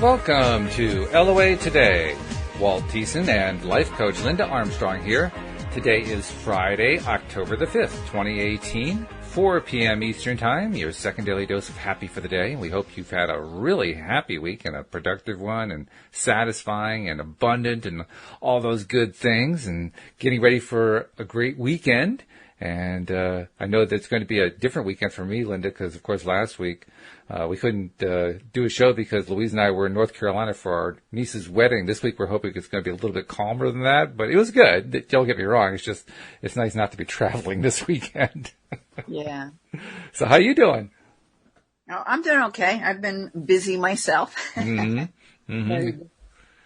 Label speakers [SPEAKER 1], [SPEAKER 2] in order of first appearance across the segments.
[SPEAKER 1] Welcome to LOA Today. Walt Thiessen and life coach Linda Armstrong here. Today is Friday, October the 5th, 2018, 4 p.m. Eastern Time, your second daily dose of happy for the day. We hope you've had a really happy week and a productive one and satisfying and abundant and all those good things and getting ready for a great weekend. And I know that it's going to be a different weekend for me, Linda, because, of course, last week we couldn't do a show because Louise and I were in North Carolina for our niece's wedding. This week we're hoping it's going to be a little bit calmer than that, but it was good. Don't get me wrong. It's nice not to be traveling this weekend.
[SPEAKER 2] Yeah.
[SPEAKER 1] So how you doing?
[SPEAKER 2] Oh, I'm doing okay. I've been busy myself.
[SPEAKER 1] Mm-hmm. Mm-hmm.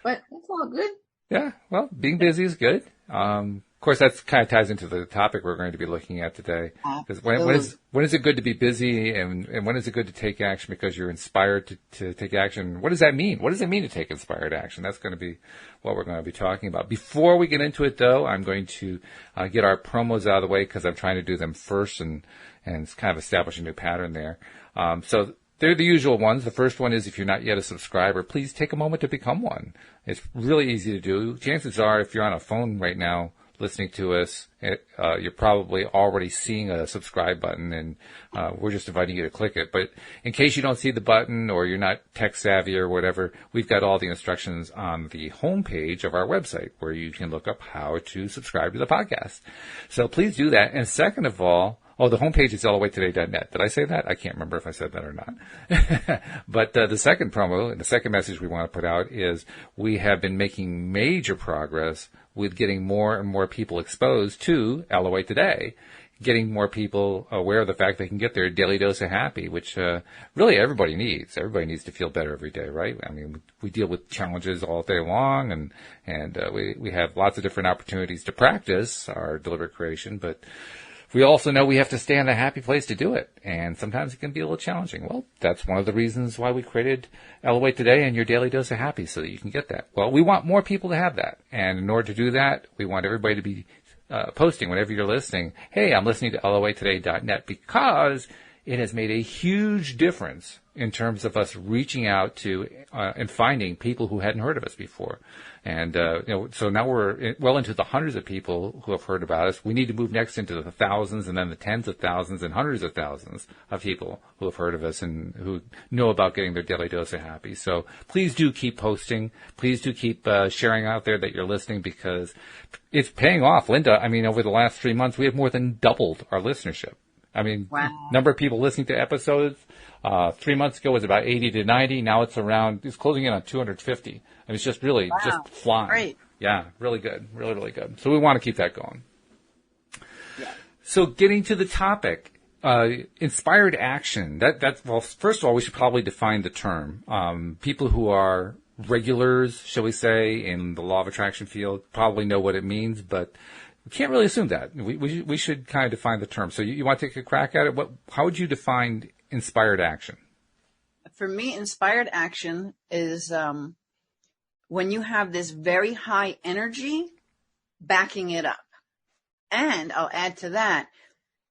[SPEAKER 2] But it's all good.
[SPEAKER 1] Yeah, well, being busy is good. Of course, that kind of ties into the topic we're going to be looking at today. Because when is it good to be busy, and when is it good to take action because you're inspired to take action? What does that mean? What does it mean to take inspired action? That's going to be what we're going to be talking about. Before we get into it, though, I'm going to get our promos out of the way because I'm trying to do them first and it's kind of establish a new pattern there. So they're the usual ones. The first one is if you're not yet a subscriber, please take a moment to become one. It's really easy to do. Chances are, if you're on a phone right now, listening to us, you're probably already seeing a subscribe button, and we're just inviting you to click it. But in case you don't see the button or you're not tech savvy or whatever, we've got all the instructions on the homepage of our website where you can look up how to subscribe to the podcast. So please do that. And second of all, the homepage is lowaytoday.net. Did I say that? I can't remember if I said that or not. But the second promo, and the second message we want to put out is we have been making major progress with getting more and more people exposed to LOA Today, getting more people aware of the fact they can get their daily dose of happy, which really everybody needs. Everybody needs to feel better every day, right? I mean, we deal with challenges all day long, and we have lots of different opportunities to practice our deliberate creation, but we also know we have to stay in a happy place to do it, and sometimes it can be a little challenging. Well, that's one of the reasons why we created LOA Today and your daily dose of happy, so that you can get that. Well, we want more people to have that, and in order to do that, we want everybody to be posting whenever you're listening, hey, I'm listening to LOAtoday.net, because it has made a huge difference in terms of us reaching out to and finding people who hadn't heard of us before. And, so now we're well into the hundreds of people who have heard about us. We need to move next into the thousands and then the tens of thousands and hundreds of thousands of people who have heard of us and who know about getting their daily dose of happy. So please do keep posting. Please do keep sharing out there that you're listening, because it's paying off. Linda, I mean, over the last 3 months, we have more than doubled our listenership. I mean,
[SPEAKER 2] wow.
[SPEAKER 1] Number of people listening to episodes, 3 months ago was about 80 to 90. Now it's closing in on 250. And it's just really just flying.
[SPEAKER 2] Great.
[SPEAKER 1] Yeah, really good. Really, really good. So we want to keep that going.
[SPEAKER 2] Yeah.
[SPEAKER 1] So getting to the topic, inspired action. Well, first of all, we should probably define the term. People who are regulars, shall we say, in the law of attraction field probably know what it means, but we can't really assume that. We should kind of define the term. So you want to take a crack at it? How would you define inspired action?
[SPEAKER 2] For me, inspired action is when you have this very high energy backing it up. And I'll add to that,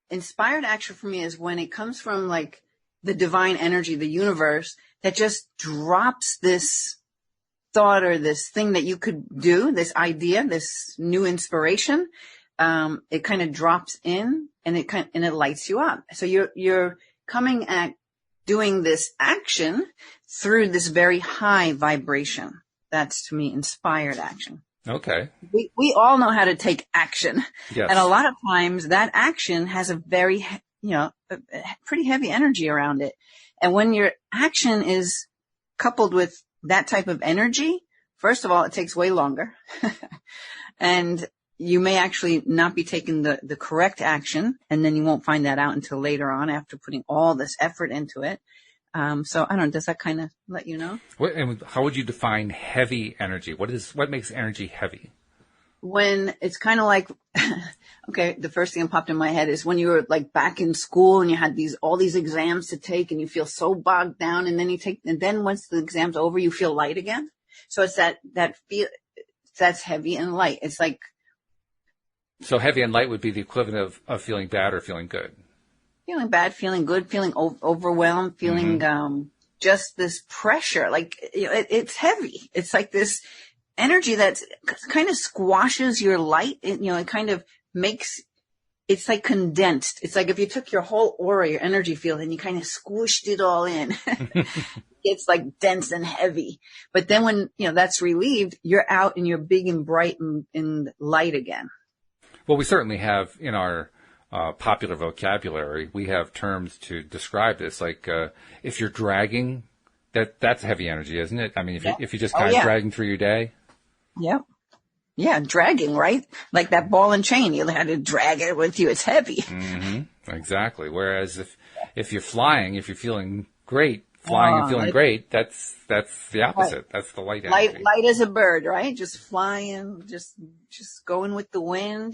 [SPEAKER 2] inspired action for me is when it comes from like the divine energy, the universe, that just drops this thought or this thing that you could do, this idea, this new inspiration. It kind of drops in and it lights you up. So you're coming at doing this action through this very high vibration. That's, to me, inspired action.
[SPEAKER 1] Okay.
[SPEAKER 2] We all know how to take action.
[SPEAKER 1] Yes.
[SPEAKER 2] And a lot of times that action has a very, a pretty heavy energy around it. And when your action is coupled with that type of energy, first of all, it takes way longer. And you may actually not be taking the correct action. And then you won't find that out until later on after putting all this effort into it. So I don't know, does that kind of let you know?
[SPEAKER 1] And how would you define heavy energy? What makes energy heavy?
[SPEAKER 2] When it's kind of like, okay, the first thing that popped in my head is when you were like back in school and you had all these exams to take and you feel so bogged down, and then once the exam's over, you feel light again. So it's that's heavy and light. It's like.
[SPEAKER 1] So heavy and light would be the equivalent of feeling bad or feeling good.
[SPEAKER 2] Feeling bad, feeling good, feeling overwhelmed, feeling just this pressure, like, it's heavy. It's like this energy that's kind of squashes your light. It kind of it's like condensed. It's like if you took your whole aura, your energy field, and you kind of squished it all in. It's like dense and heavy. But then when, that's relieved, you're out and you're big and bright and light again.
[SPEAKER 1] Well, we certainly have in our popular vocabulary, we have terms to describe this. Like if you're dragging, that's heavy energy, isn't it? I mean, if you're just kind of dragging through your day.
[SPEAKER 2] Yep. Yeah, dragging, right? Like that ball and chain. You had to drag it with you. It's heavy.
[SPEAKER 1] Mm-hmm. Exactly. Whereas if you're flying, if you're feeling great, and feeling great, that's the opposite. Right. That's the light energy.
[SPEAKER 2] Light as a bird, right? Just flying, just going with the wind,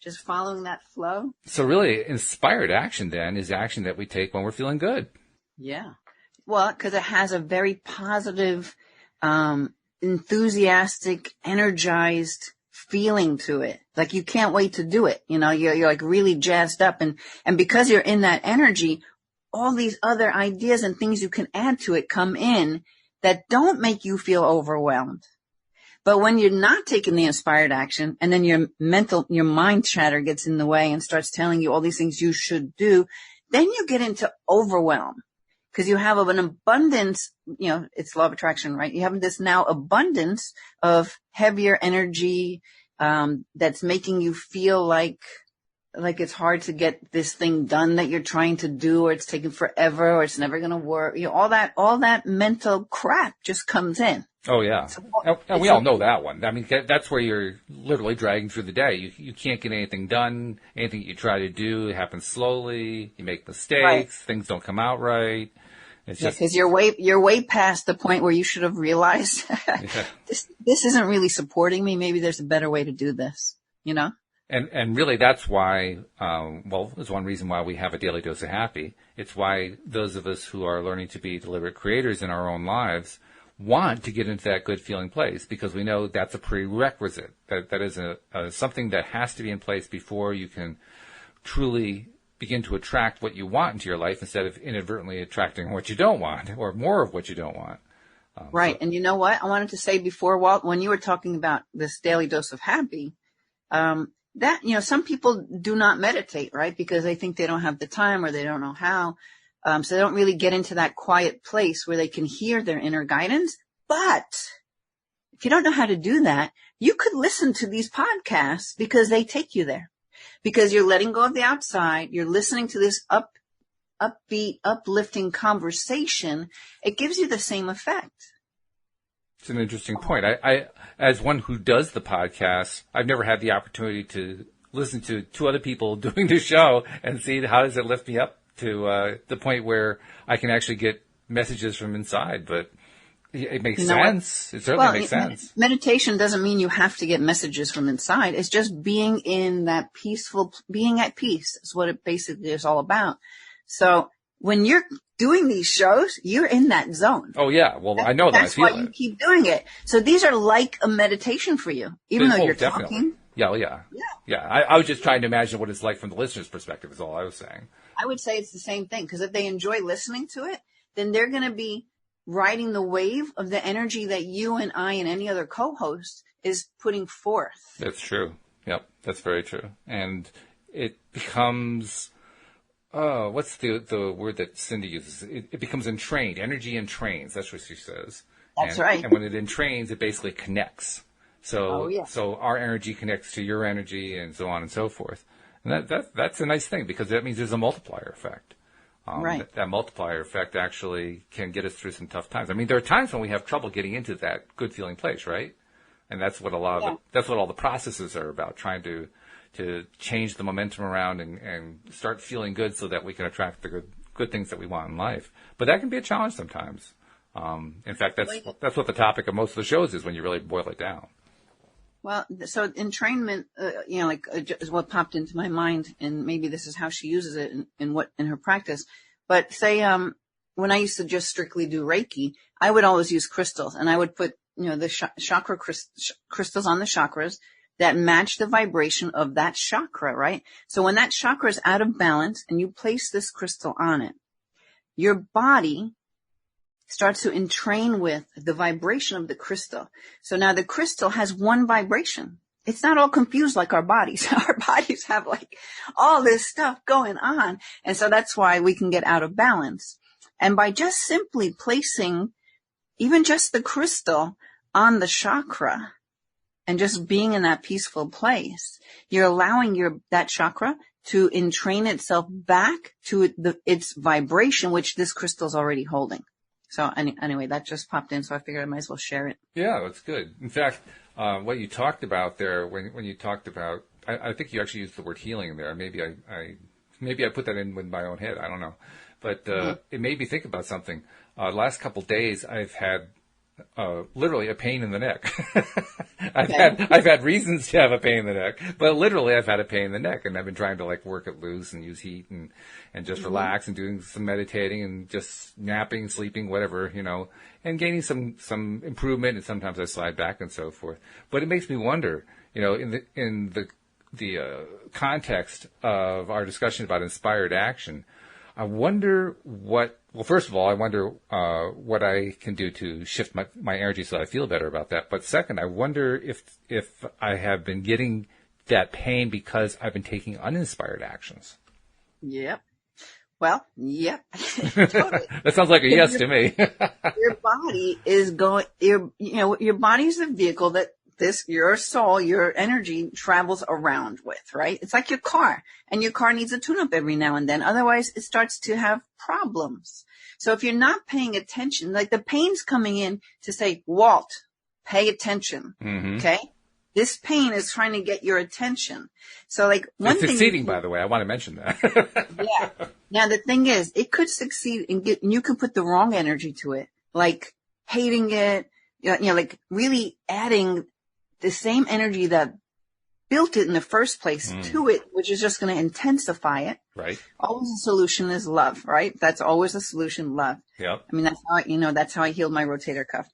[SPEAKER 2] just following that flow.
[SPEAKER 1] So really, inspired action then is action that we take when we're feeling good.
[SPEAKER 2] Yeah. Well, because it has a very positive, enthusiastic, energized feeling to it. Like you can't wait to do it. You're like really jazzed up, and because you're in that energy, all these other ideas and things you can add to it come in that don't make you feel overwhelmed. But when you're not taking the inspired action, and then your mind chatter gets in the way and starts telling you all these things you should do, then you get into overwhelm. Because you have an abundance, it's law of attraction, right? You have this now abundance of heavier energy, that's making you feel like it's hard to get this thing done that you're trying to do, or it's taking forever, or it's never going to work. All that mental crap just comes in.
[SPEAKER 1] Oh yeah. And we all know that one. I mean, that's where you're literally dragging through the day. You can't get anything done. Anything you try to do, it happens slowly. You make mistakes. Right. Things don't come out right. It's just
[SPEAKER 2] because you're way past the point where you should have realized this isn't really supporting me. Maybe there's a better way to do this,
[SPEAKER 1] And really that's why, there's one reason why we have a daily dose of happy. It's why those of us who are learning to be deliberate creators in our own lives want to get into that good feeling place, because we know that's a prerequisite. That is something that has to be in place before you can truly begin to attract what you want into your life, instead of inadvertently attracting what you don't want, or more of what you don't want.
[SPEAKER 2] Right. And you know what? I wanted to say before, Walt, when you were talking about this daily dose of happy, that, some people do not meditate, right? Because they think they don't have the time, or they don't know how. So they don't really get into that quiet place where they can hear their inner guidance. But if you don't know how to do that, you could listen to these podcasts, because they take you there. Because you're letting go of the outside. You're listening to this upbeat, uplifting conversation. It gives you the same effect.
[SPEAKER 1] It's an interesting point. I, as one who does the podcast, I've never had the opportunity to listen to two other people doing the show and see how does it lift me up to the point where I can actually get messages from inside. But it makes sense. It certainly makes sense.
[SPEAKER 2] Meditation doesn't mean you have to get messages from inside. It's just being in that being at peace is what it basically is all about. So when you're doing these shows, you're in that zone.
[SPEAKER 1] Oh yeah. Well, I know that.
[SPEAKER 2] That's why you keep doing it. So these are like a meditation for you, even though you're talking.
[SPEAKER 1] Yeah. I was just trying to imagine what it's like from the listener's perspective is all I was saying.
[SPEAKER 2] I would say it's the same thing, because if they enjoy listening to it, then they're going to be riding the wave of the energy that you and I and any other co-host is putting forth.
[SPEAKER 1] That's true. Yep. That's very true. And it becomes, what's the word that Cindy uses? It becomes entrained. Energy entrains. That's what she says.
[SPEAKER 2] That's right.
[SPEAKER 1] And when it entrains, it basically connects. So our energy connects to your energy, and so on and so forth. And that's a nice thing, because that means there's a multiplier effect. Right. That multiplier effect actually can get us through some tough times. I mean, there are times when we have trouble getting into that good feeling place, right? And that's what that's what all the processes are about, trying to change the momentum around and start feeling good, so that we can attract the good things that we want in life. But that can be a challenge sometimes. In fact, that's what the topic of most of the shows is, when you really boil it down.
[SPEAKER 2] Well, so entrainment, is what popped into my mind, and maybe this is how she uses it in her practice. But say, when I used to just strictly do Reiki, I would always use crystals, and I would put, the chakra crystals on the chakras that match the vibration of that chakra, right? So when that chakra is out of balance and you place this crystal on it, your body starts to entrain with the vibration of the crystal. So now the crystal has one vibration. It's not all confused like our bodies. Our bodies have like all this stuff going on. And so that's why we can get out of balance. And by just simply placing even just the crystal on the chakra and just being in that peaceful place, you're allowing that chakra to entrain itself back to its vibration, which this crystal's already holding. So anyway, that just popped in, so I figured I might as well share it.
[SPEAKER 1] Yeah, that's good. In fact, what you talked about there, when you talked about, I think you actually used the word healing there. Maybe I put that in with my own head. I don't know, but it made me think about something. Last couple of days, I've had literally a pain in the neck. I've had reasons to have a pain in the neck, but literally I've had a pain in the neck, and I've been trying to like work it loose and use heat and just relax and doing some meditating and just napping, sleeping, whatever, and gaining some improvement. And sometimes I slide back and so forth. But it makes me wonder, in the context of our discussion about inspired action, I wonder first of all, I wonder what I can do to shift my energy so I feel better about that. But second, I wonder if I have been getting that pain because I've been taking uninspired actions.
[SPEAKER 2] Yep. Well, yep. Totally.
[SPEAKER 1] That sounds like a yes to me.
[SPEAKER 2] Your body is your body's the vehicle that your soul, your energy travels around with, right? It's like your car, and your car needs a tune-up every now and then. Otherwise, it starts to have problems. So if you're not paying attention, like the pain's coming in to say, Walt, pay attention. Mm-hmm. Okay. This pain is trying to get your attention. So like
[SPEAKER 1] it's succeeding, by the way. I want to mention that.
[SPEAKER 2] Yeah. Now the thing is, it could succeed and you could put the wrong energy to it, like hating it, like really adding the same energy that built it in the first place to it, which is just going to intensify it.
[SPEAKER 1] Right.
[SPEAKER 2] Always a solution is love, right? That's always a solution, love.
[SPEAKER 1] Yep.
[SPEAKER 2] I mean, that's how I healed my rotator cuff.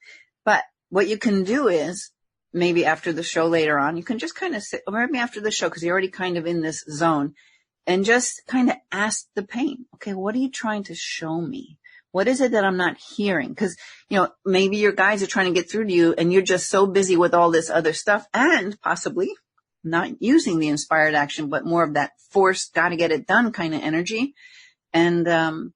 [SPEAKER 2] But what you can do is maybe after the show later on, you can just kind of sit, or maybe after the show, because you're already kind of in this zone, and just kind of ask the pain, okay, what are you trying to show me? What is it that I'm not hearing? Because, maybe your guys are trying to get through to you and you're just so busy with all this other stuff and possibly not using the inspired action, but more of that forced, got to get it done kind of energy. And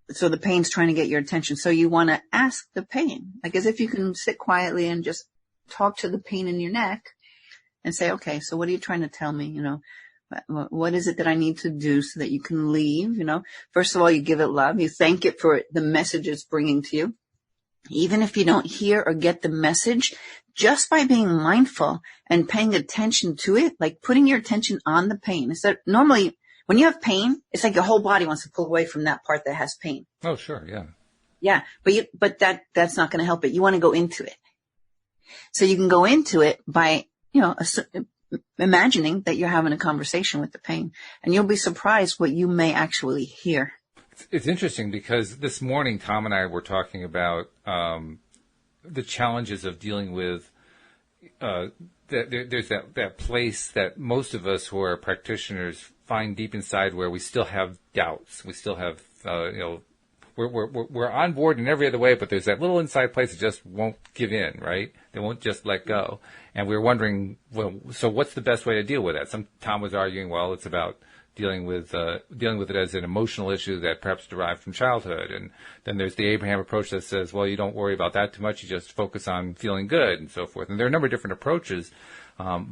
[SPEAKER 2] so the pain's trying to get your attention. So you want to ask the pain, like as if you can sit quietly and just talk to the pain in your neck and say, okay, so what are you trying to tell me? What is it that I need to do so that you can leave? First of all, you give it love. You thank it for the message it's bringing to you. Even if you don't hear or get the message, just by being mindful and paying attention to it, like putting your attention on the pain. Is that normally when you have pain, it's like your whole body wants to pull away from that part that has pain.
[SPEAKER 1] Oh, sure. Yeah.
[SPEAKER 2] Yeah. But that's not going to help it. You want to go into it. So you can go into it by, imagining that you're having a conversation with the pain, and you'll be surprised what you may actually hear.
[SPEAKER 1] It's interesting because this morning, Tom and I were talking about the challenges of dealing with there's that place that most of us who are practitioners find deep inside where we still have doubts. We still have, we're on board in every other way, but there's that little inside place that just won't give in, right? They won't just let go. And we're wondering, well, so what's the best way to deal with that? Tom was arguing, well, it's about dealing with it as an emotional issue that perhaps derived from childhood. And then there's the Abraham approach that says, well, you don't worry about that too much. You just focus on feeling good and so forth. And there are a number of different approaches. The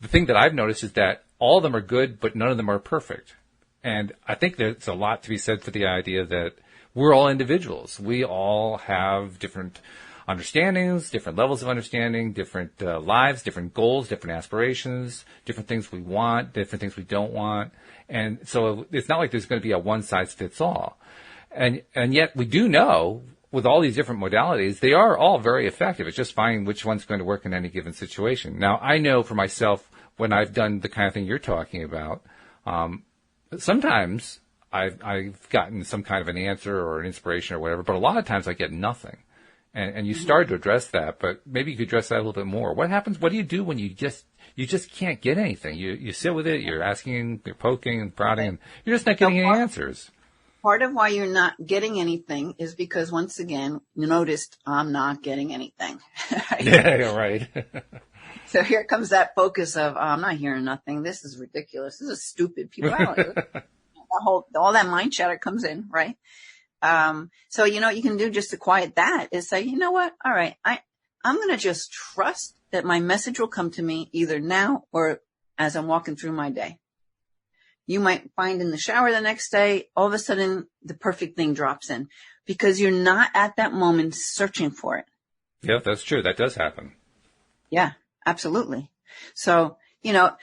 [SPEAKER 1] thing that I've noticed is that all of them are good, but none of them are perfect. And I think there's a lot to be said for the idea that we're all individuals. We all have different understandings, different levels of understanding, different lives, different goals, different aspirations, different things we want, different things we don't want. And so it's not like there's going to be a one-size-fits-all. And yet we do know with all these different modalities, they are all very effective. It's just finding which one's going to work in any given situation. Now, I know for myself, when I've done the kind of thing you're talking about, sometimes I've gotten some kind of an answer or an inspiration or whatever, but a lot of times I get nothing. And you started to address that, but maybe you could address that a little bit more. What happens? What do you do when you just can't get anything? You sit with it, you're asking, you're poking and prodding, and you're just not getting any answers.
[SPEAKER 2] part of why you're not getting anything is because, once again, you noticed I'm not getting anything. Right?
[SPEAKER 1] Yeah, right.
[SPEAKER 2] So here comes that focus of, I'm not hearing nothing. This is ridiculous. This is stupid. People, all that mind chatter comes in, right? So, you know, what you can do just to quiet that is say, you know what? All right. I'm going to just trust that my message will come to me either now or as I'm walking through my day. You might find in the shower the next day, all of a sudden the perfect thing drops in because you're not at that moment searching for it.
[SPEAKER 1] Yeah, that's true. That does happen.
[SPEAKER 2] Yeah, absolutely. So, you know,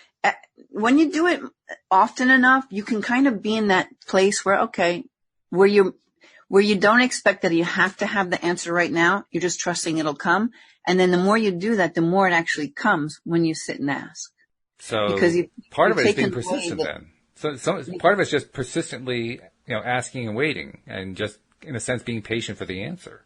[SPEAKER 2] when you do it often enough, you can kind of be in that place where, okay, where you don't expect that you have to have the answer right now. You're just trusting it'll come. And then the more you do that, the more it actually comes when you sit and ask.
[SPEAKER 1] So
[SPEAKER 2] because
[SPEAKER 1] part of it is being persistent then. So part of it's just persistently, you know, asking and waiting and just, in a sense, being patient for the answer.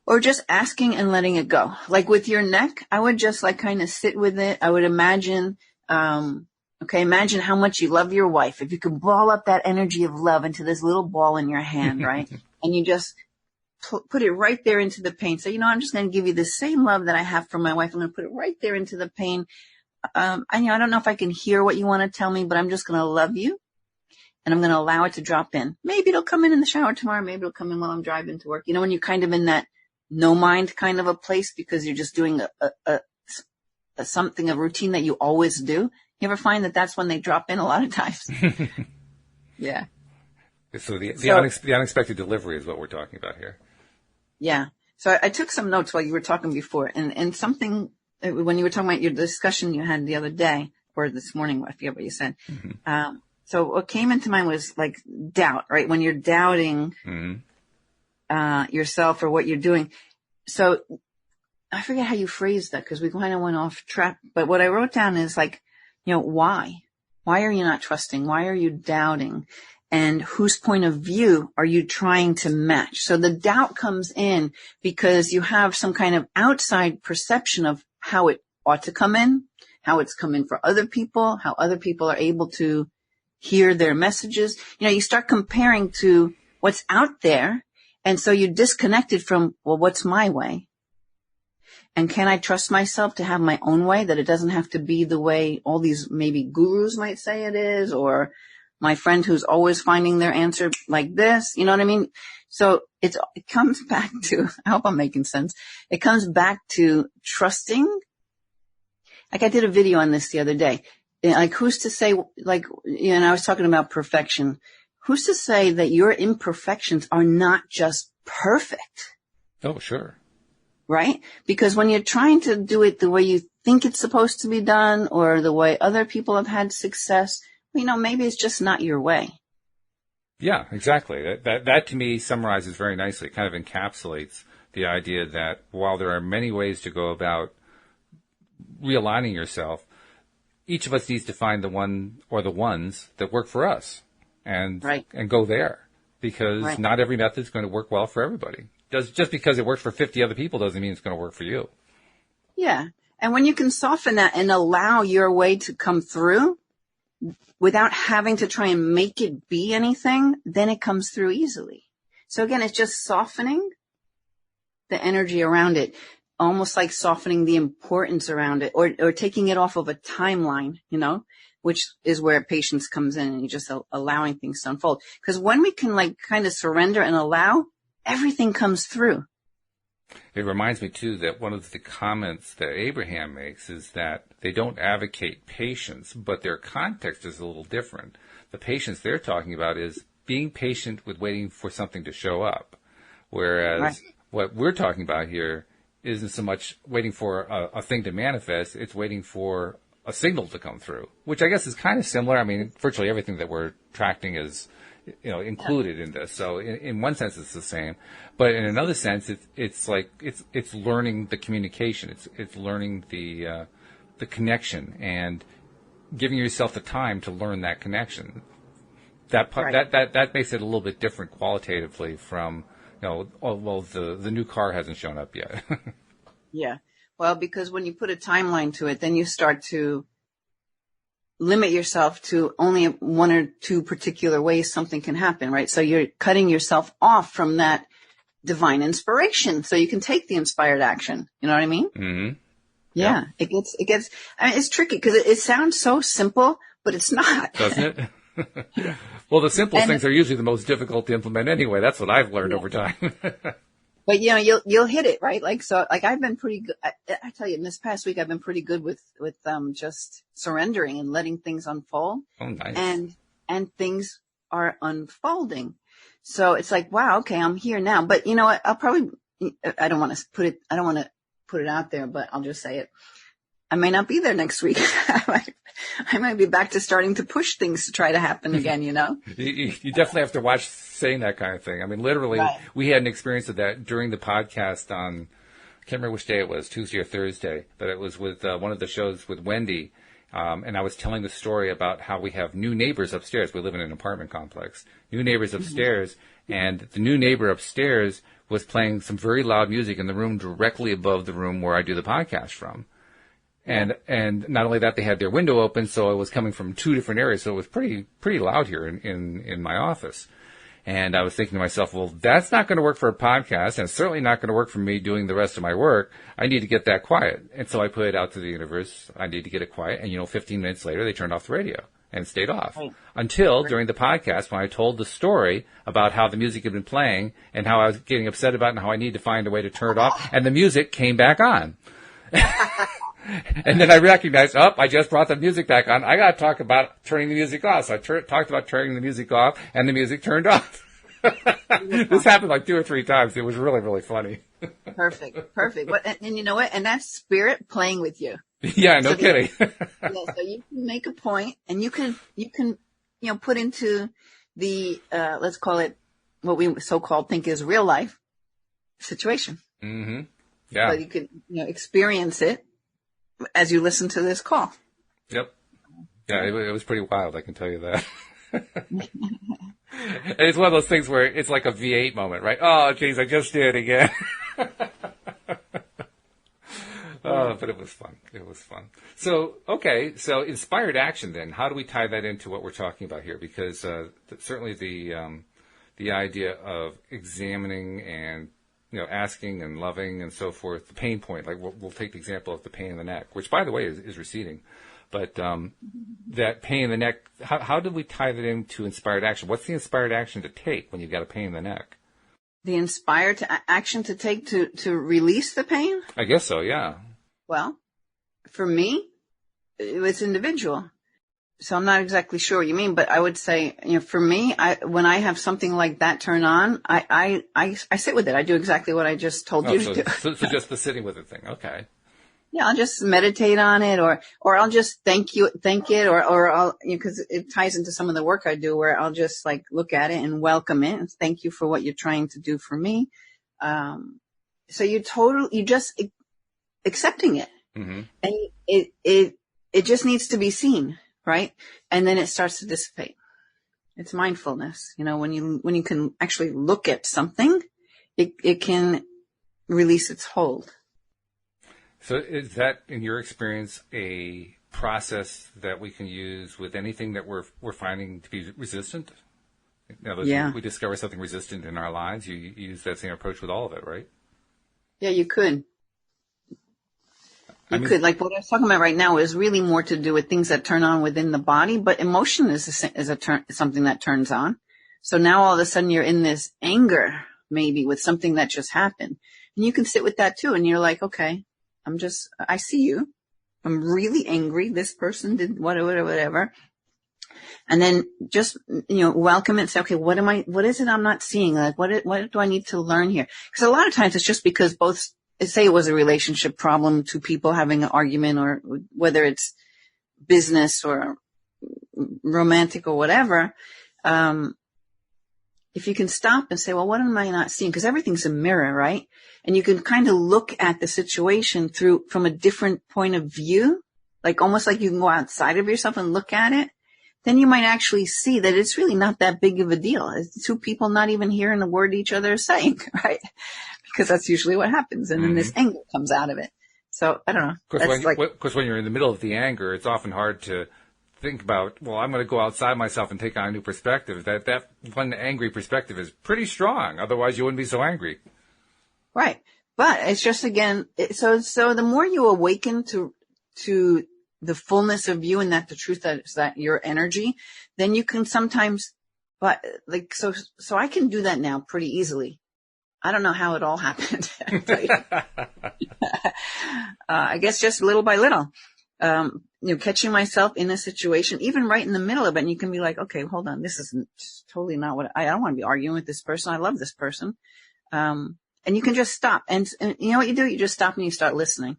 [SPEAKER 2] Or just asking and letting it go. Like with your neck, I would just like kind of sit with it. I would imagine, imagine how much you love your wife. If you could ball up that energy of love into this little ball in your hand, right? And you just put it right there into the pain. So, you know, I'm just going to give you the same love that I have for my wife. I'm going to put it right there into the pain. I don't know if I can hear what you want to tell me, but I'm just going to love you and I'm going to allow it to drop in. Maybe it'll come in the shower tomorrow. Maybe it'll come in while I'm driving to work. You know, when you're kind of in that no mind kind of a place because you're just doing a routine that you always do. You ever find that that's when they drop in a lot of times? Yeah.
[SPEAKER 1] So the unexpected delivery is what we're talking about here.
[SPEAKER 2] Yeah. So I took some notes while you were talking before and something when you were talking about your discussion you had the other day or this morning, I forget what you said. Mm-hmm. So what came into mind was like doubt, right? When you're doubting yourself or what you're doing. So I forget how you phrased that because we kind of went off track. But what I wrote down is like, you know, why? Why are you not trusting? Why are you doubting? And whose point of view are you trying to match? So the doubt comes in because you have some kind of outside perception of how it ought to come in, how it's come in for other people, how other people are able to hear their messages. You know, you start comparing to what's out there. And so you're disconnected from, well, what's my way? And can I trust myself to have my own way, that it doesn't have to be the way all these maybe gurus might say it is, or my friend who's always finding their answer like this, you know what I mean? So it comes back to, I hope I'm making sense. It comes back to trusting. Like I did a video on this the other day. Like who's to say, like, you know, I was talking about perfection. Who's to say that your imperfections are not just perfect?
[SPEAKER 1] Oh, sure.
[SPEAKER 2] Right? Because when you're trying to do it the way you think it's supposed to be done or the way other people have had success, you know, maybe it's just not your way.
[SPEAKER 1] Yeah, exactly. That to me summarizes very nicely, kind of encapsulates the idea that while there are many ways to go about realigning yourself, each of us needs to find the one or the ones that work for us and go there because not every method is going to work well for everybody. Just because it works for 50 other people doesn't mean it's going to work for you. Yeah.
[SPEAKER 2] And when you can soften that and allow your way to come through without having to try and make it be anything, then it comes through easily. So again, it's just softening the energy around it, almost like softening the importance around it or taking it off of a timeline, you know, which is where patience comes in and you're just allowing things to unfold. Because when we can like kind of surrender and allow, everything comes through.
[SPEAKER 1] It reminds me, too, that one of the comments that Abraham makes is that they don't advocate patience, but their context is a little different. The patience they're talking about is being patient with waiting for something to show up, whereas what we're talking about here isn't so much waiting for a thing to manifest, it's waiting for a signal to come through, which I guess is kind of similar. I mean, virtually everything that we're tracking is included in this. So in one sense, it's the same, but in another sense, it's like, it's learning the communication. It's learning the connection and giving yourself the time to learn that connection. That part, that makes it a little bit different qualitatively from, the new car hasn't shown up yet.
[SPEAKER 2] Yeah. Well, because when you put a timeline to it, then you start to limit yourself to only one or two particular ways something can happen, right? So you're cutting yourself off from that divine inspiration so you can take the inspired action. You know what I mean?
[SPEAKER 1] Mm-hmm.
[SPEAKER 2] Yeah. It gets, I mean, it's tricky because it sounds so simple, but it's not.
[SPEAKER 1] Doesn't it? Well, the simplest things are usually the most difficult to implement anyway. That's what I've learned over time.
[SPEAKER 2] But you'll hit it, right? Like, so, like I've been pretty good. I tell you, this past week I've been pretty good with just surrendering and letting things unfold.
[SPEAKER 1] Oh, nice.
[SPEAKER 2] And things are unfolding. So it's like, wow, okay, I'm here now. But you know what? I don't want to put it out there, but I'll just say it. I may not be there next week. I might be back to starting to push things to try to happen again, you know?
[SPEAKER 1] You definitely have to watch saying that kind of thing. I mean, literally, right. We had an experience of that during the podcast on, I can't remember which day it was, Tuesday or Thursday, but it was with one of the shows with Wendy. And I was telling the story about how we have new neighbors upstairs. We live in an apartment complex. New neighbors upstairs, and the new neighbor upstairs was playing some very loud music in the room directly above the room where I do the podcast from. And not only that, they had their window open, so it was coming from two different areas, so it was pretty loud here in my office. And I was thinking to myself, well, that's not going to work for a podcast, and it's certainly not going to work for me doing the rest of my work. I need to get that quiet. And so I put it out to the universe. I need to get it quiet. And 15 minutes later, they turned off the radio and stayed off. Right. Until during the podcast, when I told the story about how the music had been playing and how I was getting upset about it and how I need to find a way to turn it off, and the music came back on. And then I recognized, I just brought the music back on. I got to talk about turning the music off. So I talked about turning the music off, and the music turned off. This happened like 2 or 3 times. It was really, really funny.
[SPEAKER 2] Perfect. And you know what? And that's spirit playing with you.
[SPEAKER 1] Yeah, no kidding.
[SPEAKER 2] So you can make a point, and you can put into the let's call it what we so-called think is real life situation.
[SPEAKER 1] Mm-hmm. Yeah.
[SPEAKER 2] So you can experience it as you listen to this call.
[SPEAKER 1] Yep. Yeah, it was pretty wild, I can tell you that. And it's one of those things where it's like a V8 moment, right? Oh, geez, I just did it again. But it was fun. It was fun. So, okay, so inspired action then. How do we tie that into what we're talking about here? Because certainly the idea of examining and asking and loving and so forth, the pain point, like we'll take the example of the pain in the neck, which, by the way, is receding. But that pain in the neck, how do we tie that into inspired action? What's the inspired action to take when you've got a pain in the neck?
[SPEAKER 2] The inspired action to take to release the pain?
[SPEAKER 1] I guess so, yeah.
[SPEAKER 2] Well, for me, it's individual. So I'm not exactly sure what you mean, but I would say, for me, when I have something like that turn on, I sit with it. I do exactly what I just told you to do.
[SPEAKER 1] So just the sitting with it thing. Okay.
[SPEAKER 2] Yeah, I'll just meditate on it, or I'll just thank it, or I'll, because it ties into some of the work I do, where I'll just like look at it and welcome it and thank you for what you're trying to do for me. So you just accepting it,
[SPEAKER 1] mm-hmm.
[SPEAKER 2] and it just needs to be seen, right? And then it starts to dissipate. It's mindfulness, when you can actually look at something, it can release its hold.
[SPEAKER 1] So is that, in your experience, a process that we can use with anything that we're finding to be resistant? In other words, we discover something resistant in our lives. You use that same approach with all of it, right? Yeah,
[SPEAKER 2] you could. Could. Like what I was talking about right now is really more to do with things that turn on within the body, but emotion is something that turns on. So now all of a sudden you're in this anger, maybe with something that just happened. And you can sit with that too. And you're like, okay, I see you. I'm really angry. This person did whatever. And then just, welcome it and say, okay, what is it I'm not seeing? Like, what do I need to learn here? Because a lot of times it's just because say it was a relationship problem, two people having an argument, or whether it's business or romantic or whatever. If you can stop and say, well, what am I not seeing? Because everything's a mirror, right? And you can kind of look at the situation from a different point of view, like almost like you can go outside of yourself and look at it. Then you might actually see that it's really not that big of a deal. It's two people not even hearing a word each other is saying, right? Because that's usually what happens. And then this anger comes out of it. So I don't know.
[SPEAKER 1] Of course, when you're in the middle of the anger, it's often hard to think about, well, I'm going to go outside myself and take on a new perspective, that one angry perspective is pretty strong. Otherwise, you wouldn't be so angry.
[SPEAKER 2] Right. But it's just, again, so the more you awaken to the fullness of you and that the truth that is that your energy, then you can sometimes, but like, so I can do that now pretty easily. I don't know how it all happened. I guess just little by little, catching myself in a situation, even right in the middle of it. And you can be like, okay, hold on. This is totally not what I don't want to be arguing with this person. I love this person. And you can just stop. And you know what you do? You just stop and you start listening.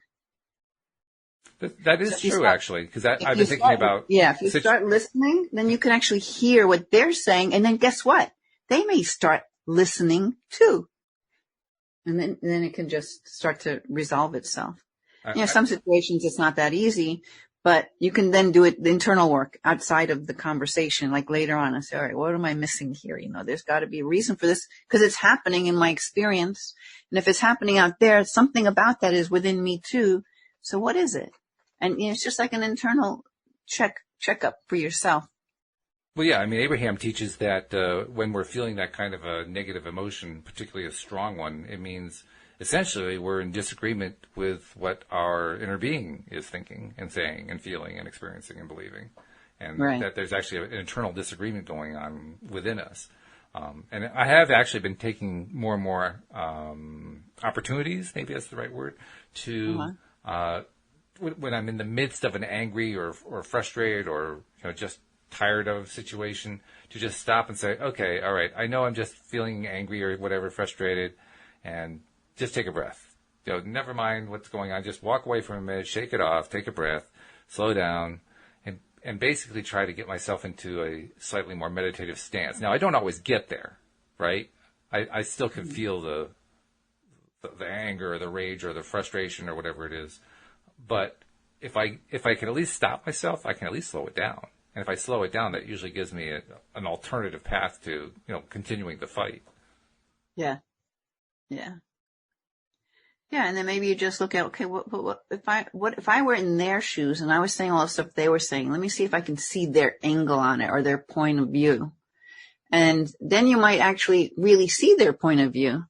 [SPEAKER 1] That is true, actually, because I've been thinking about.
[SPEAKER 2] Yeah, if you start listening, then you can actually hear what they're saying. And then guess what? They may start listening too. And then it can just start to resolve itself. Some situations it's not that easy, but you can then do the internal work outside of the conversation, like later on and say, all right, what am I missing here? There's got to be a reason for this because it's happening in my experience. And if it's happening out there, something about that is within me too. So what is it? And it's just like an internal checkup for yourself.
[SPEAKER 1] Well, yeah, I mean, Abraham teaches that when we're feeling that kind of a negative emotion, particularly a strong one, it means essentially we're in disagreement with what our inner being is thinking and saying and feeling and experiencing and believing. And that there's actually an internal disagreement going on within us. And I have actually been taking more and more opportunities, maybe that's the right word, to when I'm in the midst of an angry or frustrated or just tired of a situation, to just stop and say, okay, all right, I know I'm just feeling angry or whatever, frustrated, and just take a breath. Never mind what's going on. Just walk away from a minute, shake it off, take a breath, slow down, and basically try to get myself into a slightly more meditative stance. Now, I don't always get there, right? I still can feel the anger or the rage or the frustration or whatever it is. But if I can at least stop myself, I can at least slow it down. And if I slow it down, that usually gives me an alternative path to, continuing the fight.
[SPEAKER 2] Yeah. Yeah. Yeah. And then maybe you just look at, okay, what if I were in their shoes and I was saying all the stuff they were saying, let me see if I can see their angle on it or their point of view. And then you might actually really see their point of view.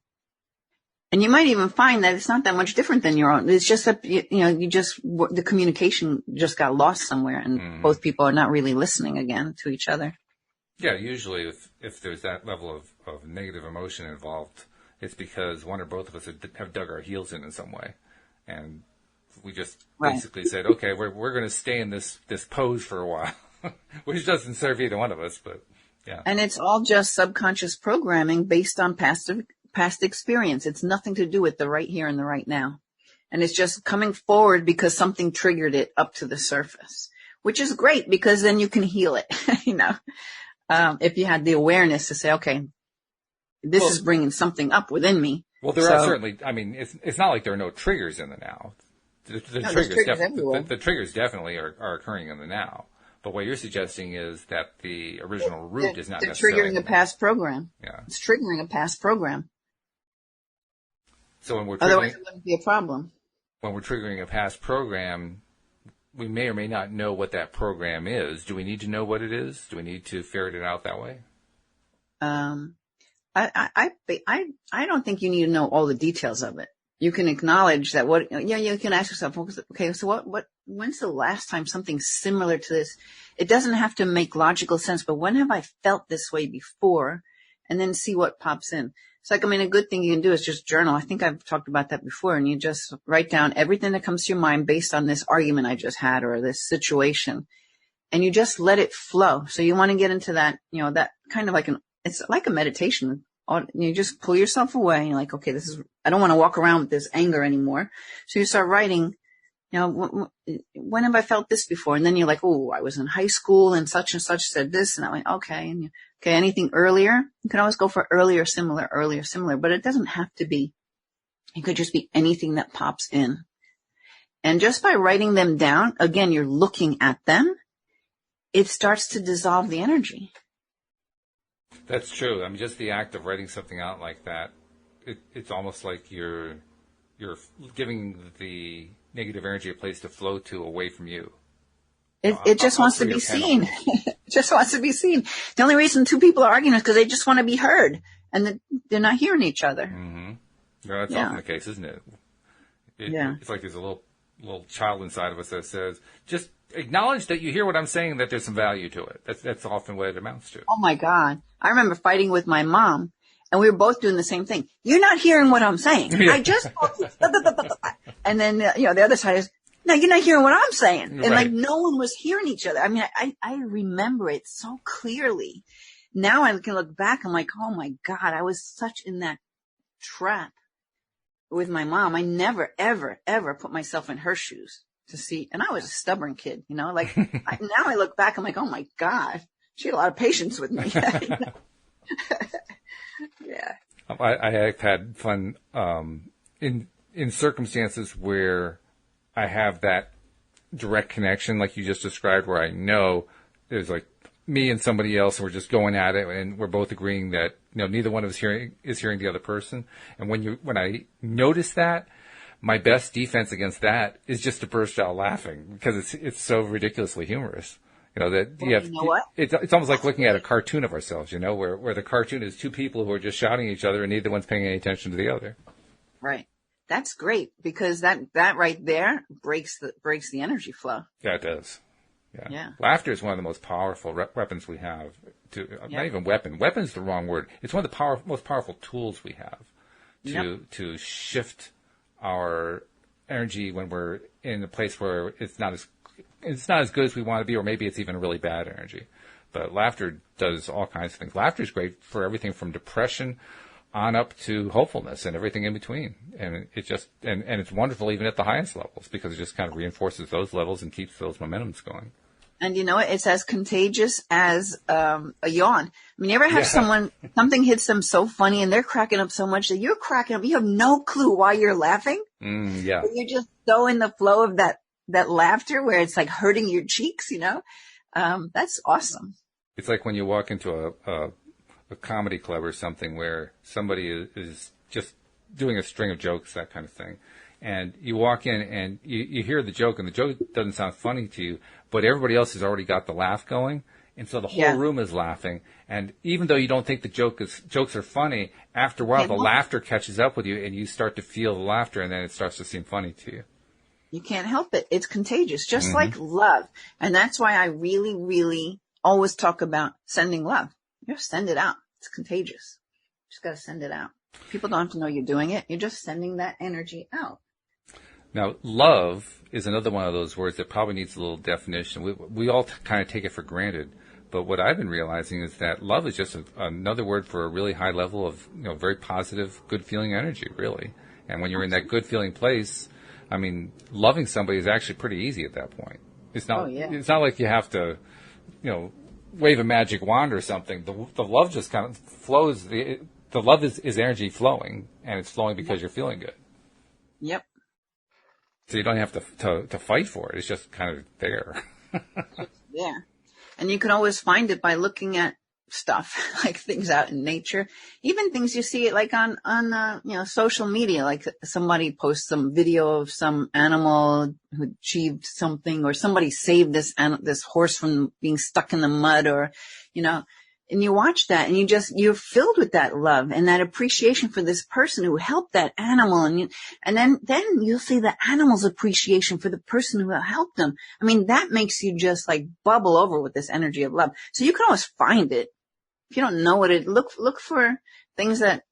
[SPEAKER 2] And you might even find that it's not that much different than your own. It's just that, the communication just got lost somewhere and both people are not really listening again to each other. Yeah,
[SPEAKER 1] usually if there's that level of negative emotion involved, it's because one or both of us have dug our heels in some way. And we just basically said, okay, we're going to stay in this pose for a while, which doesn't serve either one of us, but yeah.
[SPEAKER 2] And it's all just subconscious programming based on past experience. It's nothing to do with the right here and the right now. And it's just coming forward because something triggered it up to the surface, which is great because then you can heal it, if you had the awareness to say, okay, this is bringing something up within me.
[SPEAKER 1] Well, there are certainly, it's not like there are no triggers in the now. The triggers definitely are occurring in the now. But what you're suggesting is that the original root is not necessarily...
[SPEAKER 2] triggering a past program.
[SPEAKER 1] Yeah.
[SPEAKER 2] It's triggering a past program.
[SPEAKER 1] So when we're
[SPEAKER 2] otherwise it wouldn't be a problem.
[SPEAKER 1] When we're triggering a past program, we may or may not know what that program is. Do we need to know what it is? Do we need to ferret it out that way?
[SPEAKER 2] I don't think you need to know all the details of it. You can acknowledge that you can ask yourself, okay, so when's the last time something similar to this? It doesn't have to make logical sense, but when have I felt this way before? And then see what pops in. It's like, a good thing you can do is just journal. I think I've talked about that before, and you just write down everything that comes to your mind based on this argument I just had or this situation. And you just let it flow. So you want to get into that, that kind of it's like a meditation. You just pull yourself away and you're like, okay, I don't want to walk around with this anger anymore. So you start writing, when have I felt this before? And then you're like, oh, I was in high school and such said this. And I went, okay. And anything earlier? You can always go for earlier, similar, but it doesn't have to be. It could just be anything that pops in. And just by writing them down, again, you're looking at them. It starts to dissolve the energy.
[SPEAKER 1] That's true. Just the act of writing something out like that, it's almost like you're giving the negative energy a place to flow to away from you.
[SPEAKER 2] It just wants to be seen. It just wants to be seen. The only reason two people are arguing is because they just want to be heard, and they're not hearing each other.
[SPEAKER 1] Mm-hmm. Well, that's often the case, isn't it? It's like there's a little child inside of us that says, just acknowledge that you hear what I'm saying, that there's some value to it. That's often what it amounts to.
[SPEAKER 2] Oh my God. I remember fighting with my mom, and we were both doing the same thing. You're not hearing what I'm saying. Yeah. I just told you. And then, the other side is, no, you're not hearing what I'm saying. And like no one was hearing each other. I mean, I remember it so clearly. Now I can look back. I'm like, oh my God, I was such in that trap with my mom. I never, ever, ever put myself in her shoes to see. And I was a stubborn kid, like now I look back, I'm like, oh my God, she had a lot of patience with me. Yeah.
[SPEAKER 1] I have had fun, in circumstances where I have that direct connection, like you just described, where I know there's like me and somebody else, and we're just going at it, and we're both agreeing that neither one of us is hearing the other person. And when I notice that, my best defense against that is just to burst out laughing, because it's so ridiculously humorous. What? It's almost like looking at a cartoon of ourselves, where the cartoon is two people who are just shouting at each other, and neither one's paying any attention to the other.
[SPEAKER 2] Right. That's great, because that right there breaks the energy flow.
[SPEAKER 1] Yeah, it does. Yeah. Laughter is one of the most powerful weapons we have. Not even weapon. Weapon's the wrong word. It's one of the most powerful tools we have to shift our energy when we're in a place where it's not as good as we want to be, or maybe it's even really bad energy. But laughter does all kinds of things. Laughter is great for everything from depression on up to hopefulness and everything in between. And it just, and it's wonderful even at the highest levels, because it just kind of reinforces those levels and keeps those momentums going.
[SPEAKER 2] And it's as contagious as a yawn. I mean, you ever have something hits them so funny and they're cracking up so much that you're cracking up. You have no clue why you're laughing.
[SPEAKER 1] Yeah.
[SPEAKER 2] But you're just so in the flow of that laughter where it's like hurting your cheeks, That's awesome.
[SPEAKER 1] It's like when you walk into a comedy club or something where somebody is just doing a string of jokes, that kind of thing. And you walk in and you hear the joke, and the joke doesn't sound funny to you, but everybody else has already got the laugh going. And so the whole room is laughing. And even though you don't think the jokes are funny, after a while the laughter catches up with you, and you start to feel the laughter, and then it starts to seem funny to you.
[SPEAKER 2] You can't help it. It's contagious, just like love. And that's why I really, really always talk about sending love. Just send it out. It's contagious. Just got to send it out. People don't have to know you're doing it. You're just sending that energy out.
[SPEAKER 1] Now, love is another one of those words that probably needs a little definition. We all kind of take it for granted. But what I've been realizing is that love is just another word for a really high level of, very positive, good feeling energy, really. And when you're in that good feeling place, I mean, loving somebody is actually pretty easy at that point. It's not, It's not like you have to, wave a magic wand or something. The love just kind of flows. The love is energy flowing, and it's flowing because you're feeling good.
[SPEAKER 2] Yep.
[SPEAKER 1] So you don't have to fight for it. It's just kind of there.
[SPEAKER 2] Yeah. And you can always find it by looking at stuff, like things out in nature, even things you see like on social media, like somebody posts some video of some animal who achieved something, or somebody saved this horse from being stuck in the mud, or, and you watch that and you're filled with that love and that appreciation for this person who helped that animal. And then you'll see the animal's appreciation for the person who helped them. I mean, that makes you just like bubble over with this energy of love. So you can always find it. If you don't know what look for things that,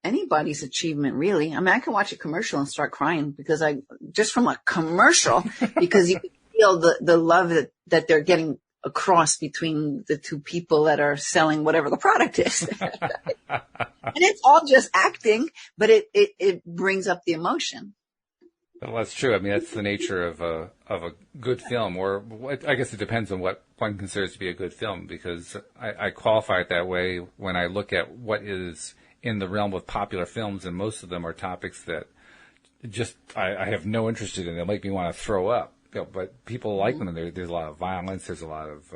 [SPEAKER 2] anybody's achievement, really. I mean, I can watch a commercial and start crying because just from a commercial, because you can feel the love that they're getting across between the two people that are selling whatever the product is. And it's all just acting, but it brings up the emotion.
[SPEAKER 1] Well, that's true. I mean, that's the nature of a good film, or I guess it depends on what one considers to be a good film, because I qualify it that way when I look at what is in the realm of popular films, and most of them are topics that just I have no interest in. They'll make me want to throw up. But people like them. There's a lot of violence. There's a lot of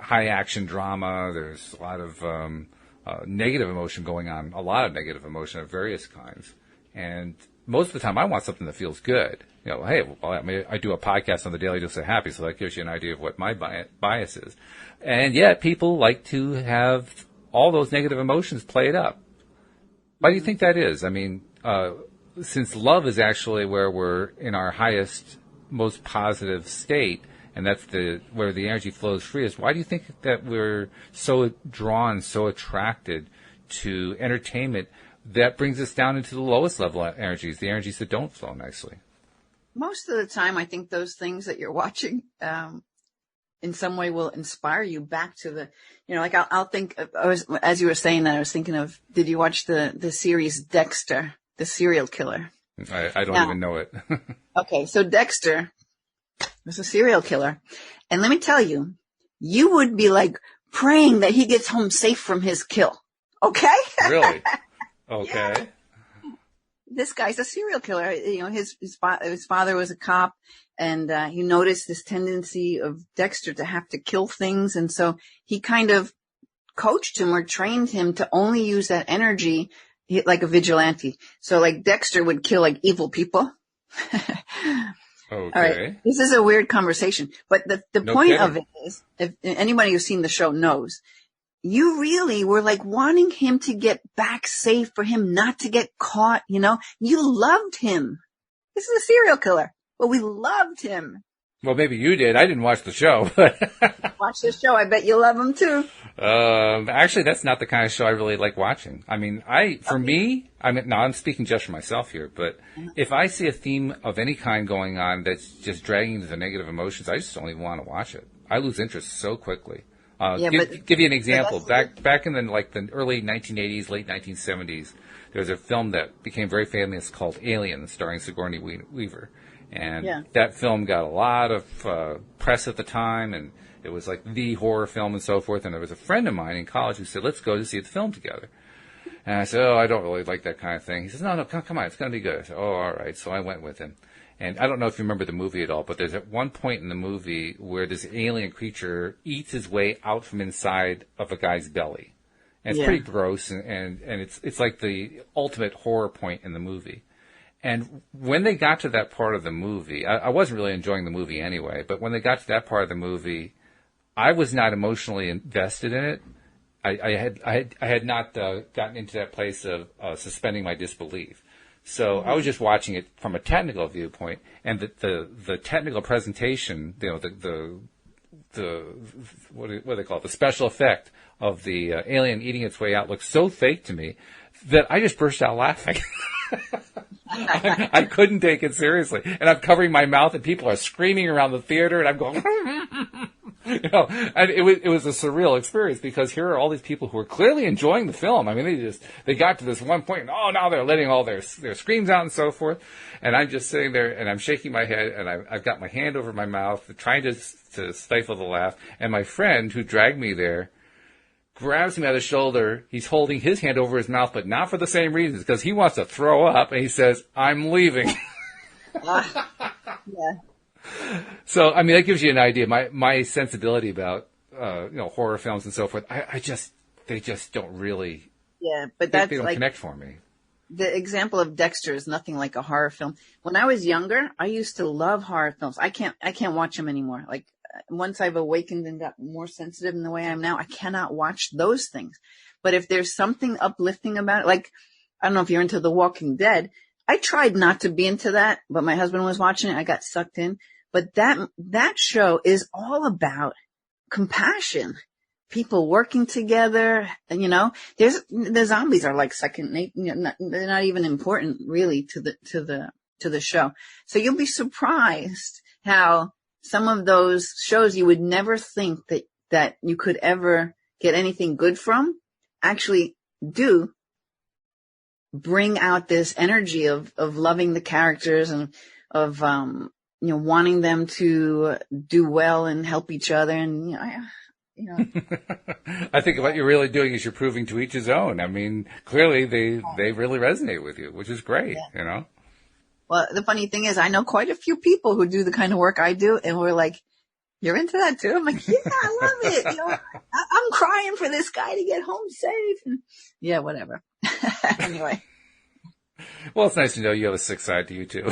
[SPEAKER 1] high action drama. There's a lot of negative emotion going on. A lot of negative emotion of various kinds. And most of the time I want something that feels good. You know, hey, well, I mean, I do a podcast on the Daily Dose of Happy, so that gives you an idea of what my bias is. And yet people like to have all those negative emotions played up. Why do you think that is? I mean, since love is actually where we're in our highest, most positive state, and that's where the energy flows freest, why do you think that we're so drawn, so attracted to entertainment that brings us down into the lowest level energies, the energies that don't flow nicely?
[SPEAKER 2] Most of the time, I think those things that you're watching, in some way will inspire you back to the, like I'll think, as you were saying that, I was thinking of, did you watch the series Dexter, the serial killer?
[SPEAKER 1] I don't even know it.
[SPEAKER 2] Okay. So Dexter was a serial killer. And let me tell you, you would be like praying that he gets home safe from his kill. Okay?
[SPEAKER 1] Really? Okay.
[SPEAKER 2] Yeah. This guy's a serial killer. His father was a cop, and he noticed this tendency of Dexter to have to kill things. And so he kind of coached him or trained him to only use that energy like a vigilante. So like Dexter would kill like evil people.
[SPEAKER 1] Okay.
[SPEAKER 2] All right. This is a weird conversation, but the
[SPEAKER 1] No
[SPEAKER 2] point
[SPEAKER 1] kidding.
[SPEAKER 2] of it is, if anybody who's seen the show knows, you really were like wanting him to get back safe, for him not to get caught, you loved him. This is a serial killer, but we loved him.
[SPEAKER 1] Well, maybe you did. I didn't watch the show.
[SPEAKER 2] Watch this show. I bet you love him too.
[SPEAKER 1] Actually, that's not the kind of show I really like watching. I mean, now I'm speaking just for myself here, but if I see a theme of any kind going on that's just dragging into the negative emotions, I just don't even want to watch it. I lose interest so quickly. Give you an example. Back in the early 1980s, late 1970s, there was a film that became very famous called Alien, starring Sigourney Weaver. And that film got a lot of press at the time, and it was like the horror film and so forth. And there was a friend of mine in college who said, let's go to see the film together. And I said, I don't really like that kind of thing. He says, no, come on, it's going to be good. I said, all right. So I went with him. And I don't know if you remember the movie at all, but there's at one point in the movie where this alien creature eats his way out from inside of a guy's belly. And it's pretty gross, and it's like the ultimate horror point in the movie. And when they got to that part of the movie, I wasn't really enjoying the movie anyway, but when they got to that part of the movie, I was not emotionally invested in it. I had not gotten into that place of suspending my disbelief. So I was just watching it from a technical viewpoint, and the technical presentation, the what do they call it? The special effect of the alien eating its way out looked so fake to me that I just burst out laughing. I couldn't take it seriously, and I'm covering my mouth, and people are screaming around the theater, and I'm going, and it was a surreal experience, because here are all these people who are clearly enjoying the film. I mean, they got to this one point, and now they're letting all their screams out and so forth, and I'm just sitting there, and I'm shaking my head, and I've got my hand over my mouth, trying to stifle the laugh, and my friend who dragged me there grabs me by the shoulder. He's holding his hand over his mouth, but not for the same reasons, because he wants to throw up, and he says, I'm leaving.
[SPEAKER 2] Yeah.
[SPEAKER 1] So, I mean, that gives you an idea. My sensibility about, horror films and so forth, they just don't really,
[SPEAKER 2] but
[SPEAKER 1] they don't connect for me.
[SPEAKER 2] The example of Dexter is nothing like a horror film. When I was younger, I used to love horror films. I can't watch them anymore. Like, once I've awakened and got more sensitive in the way I am now, I cannot watch those things. But if there's something uplifting about it, like, I don't know if you're into The Walking Dead. I tried not to be into that, but my husband was watching it. I got sucked in. But that show is all about compassion. People working together, and the zombies are like second nature. They're not even important really to the show. So you'll be surprised how some of those shows you would never think that you could ever get anything good from actually do bring out this energy of loving the characters and of wanting them to do well and help each other. And
[SPEAKER 1] I think what you're really doing is you're proving to each his own. I mean, clearly they really resonate with you, which is great.
[SPEAKER 2] Well, the funny thing is, I know quite a few people who do the kind of work I do, and we're like, you're into that too? I'm like, yeah, I love it. I'm crying for this guy to get home safe. And, whatever. Anyway.
[SPEAKER 1] Well, it's nice to know you have a sick side to you too.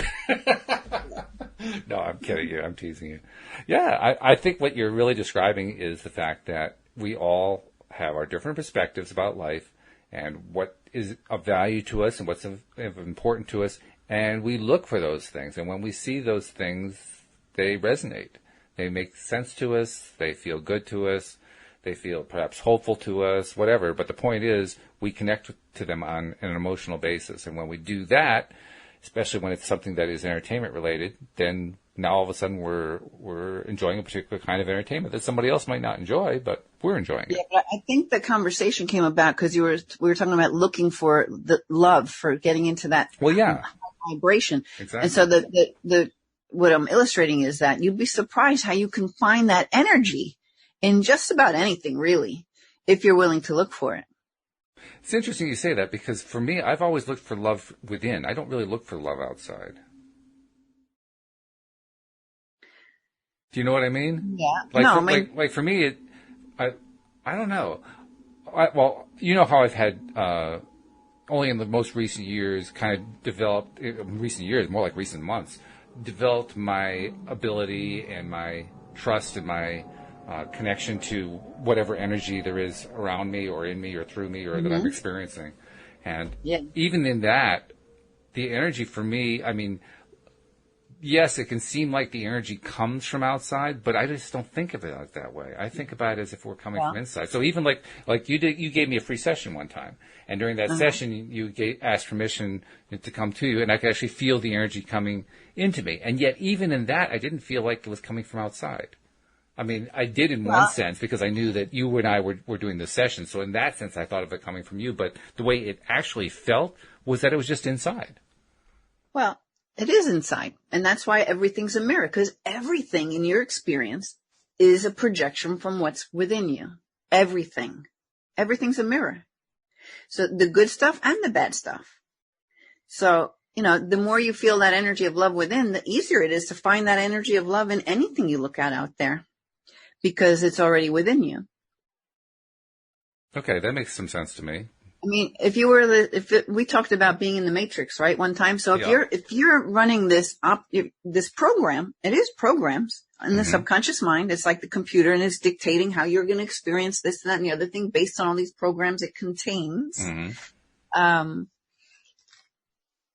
[SPEAKER 1] No, I'm kidding you. I'm teasing you. Yeah, I think what you're really describing is the fact that we all have our different perspectives about life and what is of value to us and what's important to us. And we look for those things. And when we see those things, they resonate. They make sense to us. They feel good to us. They feel perhaps hopeful to us, whatever. But the point is, we connect to them on an emotional basis. And when we do that, especially when it's something that is entertainment related, then now all of a sudden we're enjoying a particular kind of entertainment that somebody else might not enjoy, but we're enjoying it.
[SPEAKER 2] Yeah, but I think the conversation came about because we were talking about looking for the love, for getting into that vibration.
[SPEAKER 1] Exactly.
[SPEAKER 2] And so the what I'm illustrating is that you'd be surprised how you can find that energy in just about anything, really, if you're willing to look for it.
[SPEAKER 1] It's interesting you say that because for me, I've always looked for love within. I don't really look for love outside. Do you know what I mean?
[SPEAKER 2] Yeah.
[SPEAKER 1] Like for me, I don't know. Well, you know how I've had, only in the most recent years kind of developed, recent years, more like recent months, developed my ability and my trust and my connection to whatever energy there is around me or in me or through me or that I'm experiencing. And even in that, the energy for me, I mean, yes, it can seem like the energy comes from outside, but I just don't think of it that way. I think about it as if we're coming from inside. So even like you gave me a free session one time, and during that session, you asked permission to come to you, and I could actually feel the energy coming into me. And yet, even in that, I didn't feel like it was coming from outside. I mean, I did in one sense because I knew that you and I were doing the session. So in that sense, I thought of it coming from you. But the way it actually felt was that it was just inside.
[SPEAKER 2] Well, it is inside. And that's why everything's a mirror, because everything in your experience is a projection from what's within you. Everything. Everything's a mirror. So the good stuff and the bad stuff. So, the more you feel that energy of love within, the easier it is to find that energy of love in anything you look at out there, because it's already within you.
[SPEAKER 1] Okay, that makes some sense to me.
[SPEAKER 2] I mean, we talked about being in the matrix, right? One time. So if you're running this program, it is programs in the subconscious mind. It's like the computer, and it's dictating how you're going to experience this, that, and the other thing based on all these programs it contains.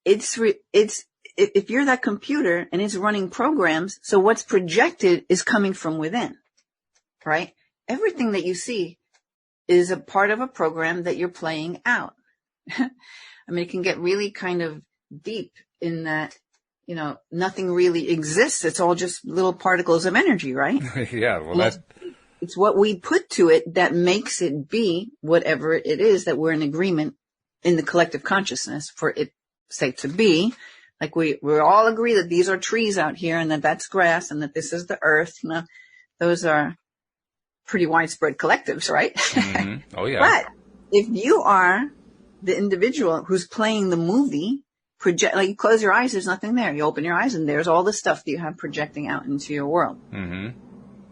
[SPEAKER 2] If you're that computer and it's running programs, so what's projected is coming from within, right? Everything that you see is a part of a program that you're playing out. I mean, it can get really kind of deep in that, nothing really exists. It's all just little particles of energy, right?
[SPEAKER 1] Yeah. Well,
[SPEAKER 2] it's what we put to it that makes it be whatever it is that we're in agreement in the collective consciousness for it, say, to be. Like we all agree that these are trees out here and that that's grass and that this is the earth. Those are pretty widespread collectives, right? Oh, yeah. But if you are the individual who's playing the movie, like you close your eyes, there's nothing there. You open your eyes and there's all the stuff that you have projecting out into your world.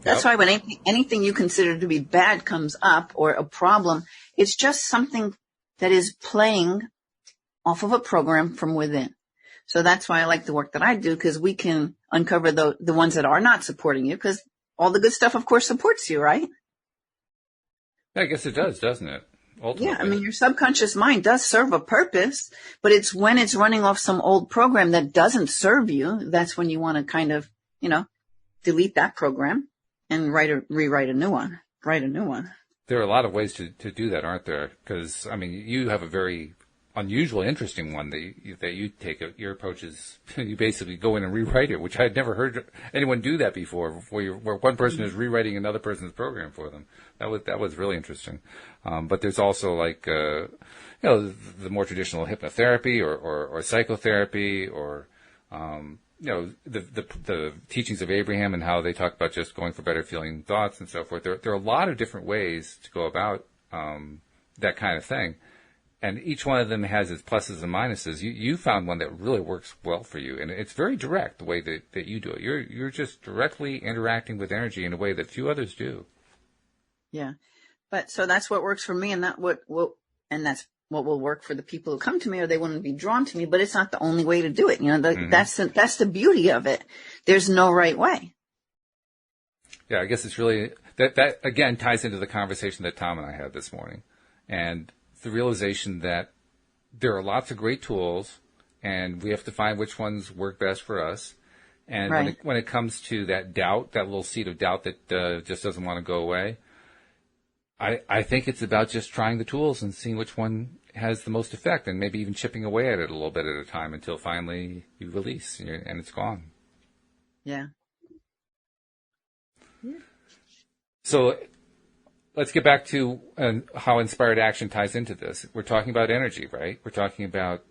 [SPEAKER 2] That's why when anything you consider to be bad comes up or a problem, it's just something that is playing off of a program from within. So that's why I like the work that I do, because we can uncover the ones that are not supporting you, because all the good stuff, of course, supports you, right?
[SPEAKER 1] Yeah, I guess it does, doesn't it? Ultimately.
[SPEAKER 2] Yeah, I mean, your subconscious mind does serve a purpose, but it's when it's running off some old program that doesn't serve you, that's when you want to kind of, delete that program and rewrite a new one. Write a new one.
[SPEAKER 1] There are a lot of ways to do that, aren't there? Because, I mean, you have a very unusual, interesting one that you take. Your approach is you basically go in and rewrite it, which I had never heard anyone do that before. Where one person is rewriting another person's program for them. That was really interesting. But there's also like the more traditional hypnotherapy or psychotherapy or the teachings of Abraham and how they talk about just going for better feeling thoughts and so forth. There are a lot of different ways to go about that kind of thing. And each one of them has its pluses and minuses. You found one that really works well for you, and it's very direct the way that you do it. You're just directly interacting with energy in a way that few others do.
[SPEAKER 2] Yeah, but so that's what works for me, and that's what will work for the people who come to me, or they wouldn't be drawn to me, but it's not the only way to do it. You know, that's the beauty of it. There's no right way.
[SPEAKER 1] Yeah, I guess it's really, that again ties into the conversation that Tom and I had this morning. And the realization that there are lots of great tools, and we have to find which ones work best for us. And
[SPEAKER 2] right.
[SPEAKER 1] when it comes to that doubt, that little seed of doubt that just doesn't want to go away, I think it's about just trying the tools and seeing which one has the most effect, and maybe even chipping away at it a little bit at a time until finally you release and it's gone.
[SPEAKER 2] Yeah.
[SPEAKER 1] So let's get back to how inspired action ties into this. We're talking about energy, right? We're talking about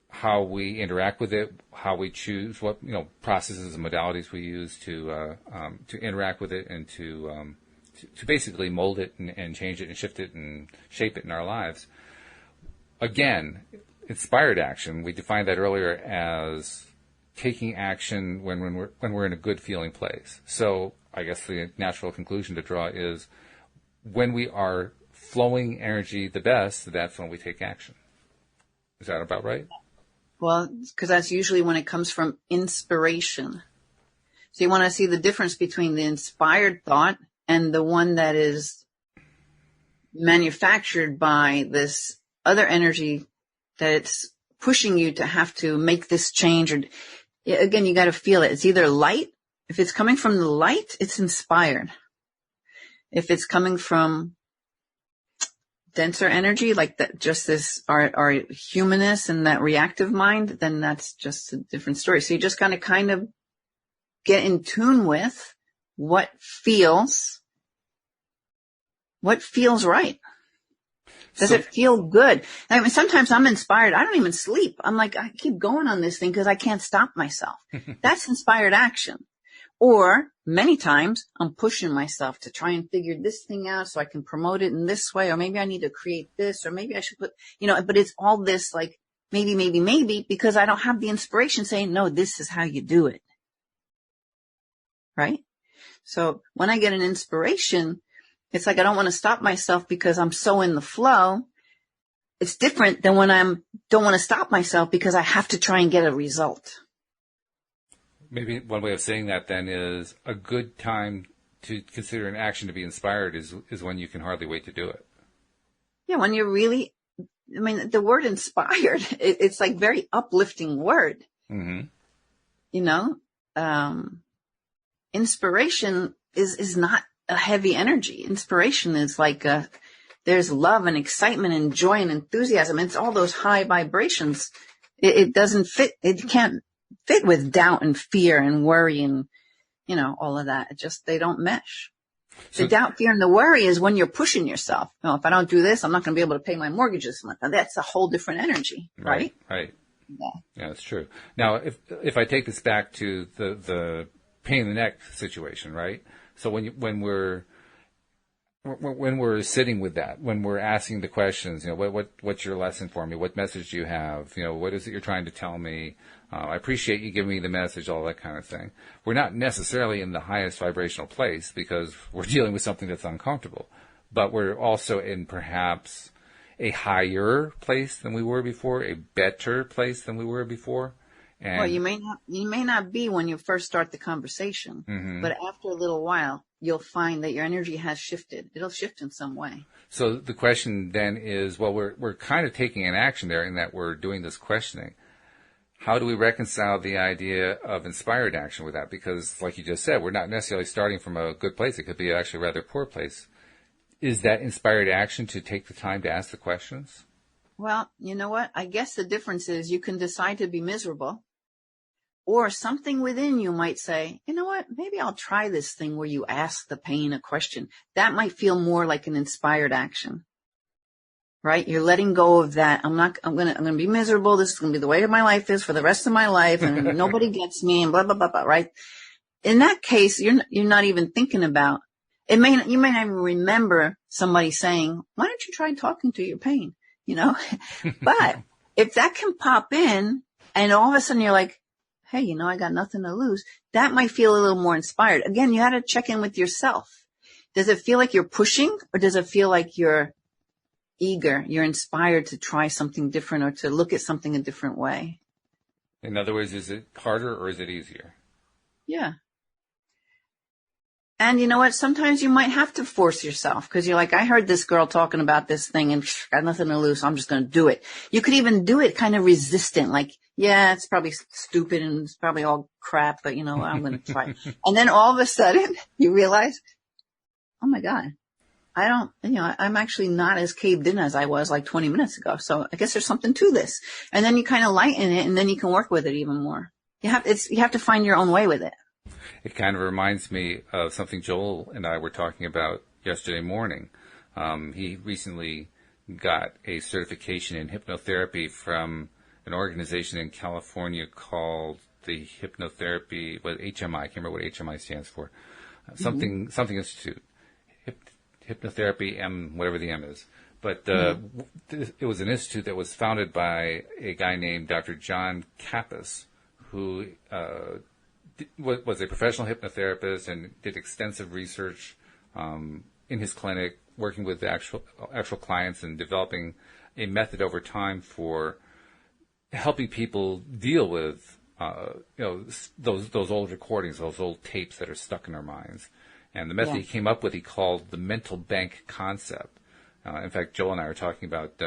[SPEAKER 1] how we interact with it, how we choose what processes and modalities we use to interact with it, and to basically mold it and change it and shift it and shape it in our lives. Again, inspired action, we defined that earlier as taking action when we're in a good feeling place. So I guess the natural conclusion to draw is when we are flowing energy the best, that's when we take action. Is that about right?
[SPEAKER 2] Well, because that's usually when it comes from inspiration. So you want to see the difference between the inspired thought and the one that is manufactured by this other energy that it's pushing you to have to make this change. Or again, you got to feel it. It's either light. If it's coming from the light, it's inspired. If it's coming from denser energy, like that, just this, our humanness and that reactive mind, then that's just a different story. So you just got to kind of get in tune with what feels right. Does it feel good? I mean, sometimes I'm inspired. I don't even sleep. I'm like, I keep going on this thing because I can't stop myself. That's inspired action. Or many times I'm pushing myself to try and figure this thing out so I can promote it in this way, or maybe I need to create this, or maybe I should put, but it's all this like maybe, because I don't have the inspiration saying, no, this is how you do it. Right? So when I get an inspiration, it's like I don't want to stop myself because I'm so in the flow. It's different than when don't want to stop myself because I have to try and get a result.
[SPEAKER 1] Maybe one way of saying that then is a good time to consider an action to be inspired is when you can hardly wait to do it.
[SPEAKER 2] Yeah, when you're really, the word inspired, it's like very uplifting word.
[SPEAKER 1] Mm-hmm.
[SPEAKER 2] Inspiration is not a heavy energy. Inspiration is like there's love and excitement and joy and enthusiasm. It's all those high vibrations. It doesn't fit. It can't fit with doubt and fear and worry and, all of that. They don't mesh. So, the doubt, fear, and the worry is when you're pushing yourself. If I don't do this, I'm not going to be able to pay my mortgage this month. Now, that's a whole different energy, right?
[SPEAKER 1] Right. Yeah, that's true. Now, if I take this back to the pain in the neck situation, right? So when we're sitting with that, when we're asking the questions, what's your lesson for me? What message do you have? What is it you're trying to tell me? I appreciate you giving me the message, all that kind of thing. We're not necessarily in the highest vibrational place because we're dealing with something that's uncomfortable, but we're also in perhaps a higher place than we were before, a better place than we were before. And
[SPEAKER 2] well, you may not be when you first start the conversation,
[SPEAKER 1] mm-hmm.
[SPEAKER 2] but after a little while, you'll find that your energy has shifted. It'll shift in some way.
[SPEAKER 1] So the question then is, well, we're kind of taking an action there in that we're doing this questioning. How do we reconcile the idea of inspired action with that? Because like you just said, we're not necessarily starting from a good place. It could be actually a rather poor place. Is that inspired action to take the time to ask the questions?
[SPEAKER 2] Well, you know what? I guess the difference is you can decide to be miserable. Or something within you might say, you know what, maybe I'll try this thing where you ask the pain a question. That might feel more like an inspired action, right? You're letting go of that. I'm going to be miserable. This is going to be the way my life is for the rest of my life. And nobody gets me and blah, blah, blah, blah, right? In that case, you're not even thinking about it. You may not even remember somebody saying, why don't you try talking to your pain? But if that can pop in and all of a sudden you're like, hey, I got nothing to lose, that might feel a little more inspired. Again, you had to check in with yourself. Does it feel like you're pushing, or does it feel like you're eager. You're inspired to try something different or to look at something a different way.
[SPEAKER 1] In other words, is it harder or is it easier?
[SPEAKER 2] Yeah. And you know what? Sometimes you might have to force yourself because you're like, I heard this girl talking about this thing and got nothing to lose, so I'm just going to do it. You could even do it kind of resistant, like, yeah, it's probably stupid and it's probably all crap, but you know, I'm going to try. And then all of a sudden you realize, oh my God, I'm actually not as caved in as I was like 20 minutes ago. So I guess there's something to this. And then you kind of lighten it and then you can work with it even more. You have to find your own way with it.
[SPEAKER 1] It kind of reminds me of something Joel and I were talking about yesterday morning. He recently got a certification in hypnotherapy from an organization in California called the Hypnotherapy, HMI, I can't remember what HMI stands for, something Institute, Hypnotherapy, whatever the M is. But it was an institute that was founded by a guy named Dr. John Kappas, who was a professional hypnotherapist and did extensive research in his clinic, working with the actual clients and developing a method over time for helping people deal with those old recordings, those old tapes that are stuck in our minds. And the method he came up with, he called the mental bank concept. In fact, Joel and I are talking about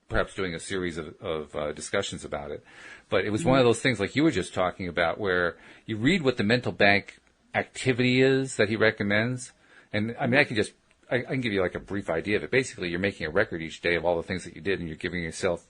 [SPEAKER 1] perhaps doing a series of discussions about it. But it was one of those things like you were just talking about where you read what the mental bank activity is that he recommends. And I mean, I can give you like a brief idea of it. Basically, you're making a record each day of all the things that you did and you're giving yourself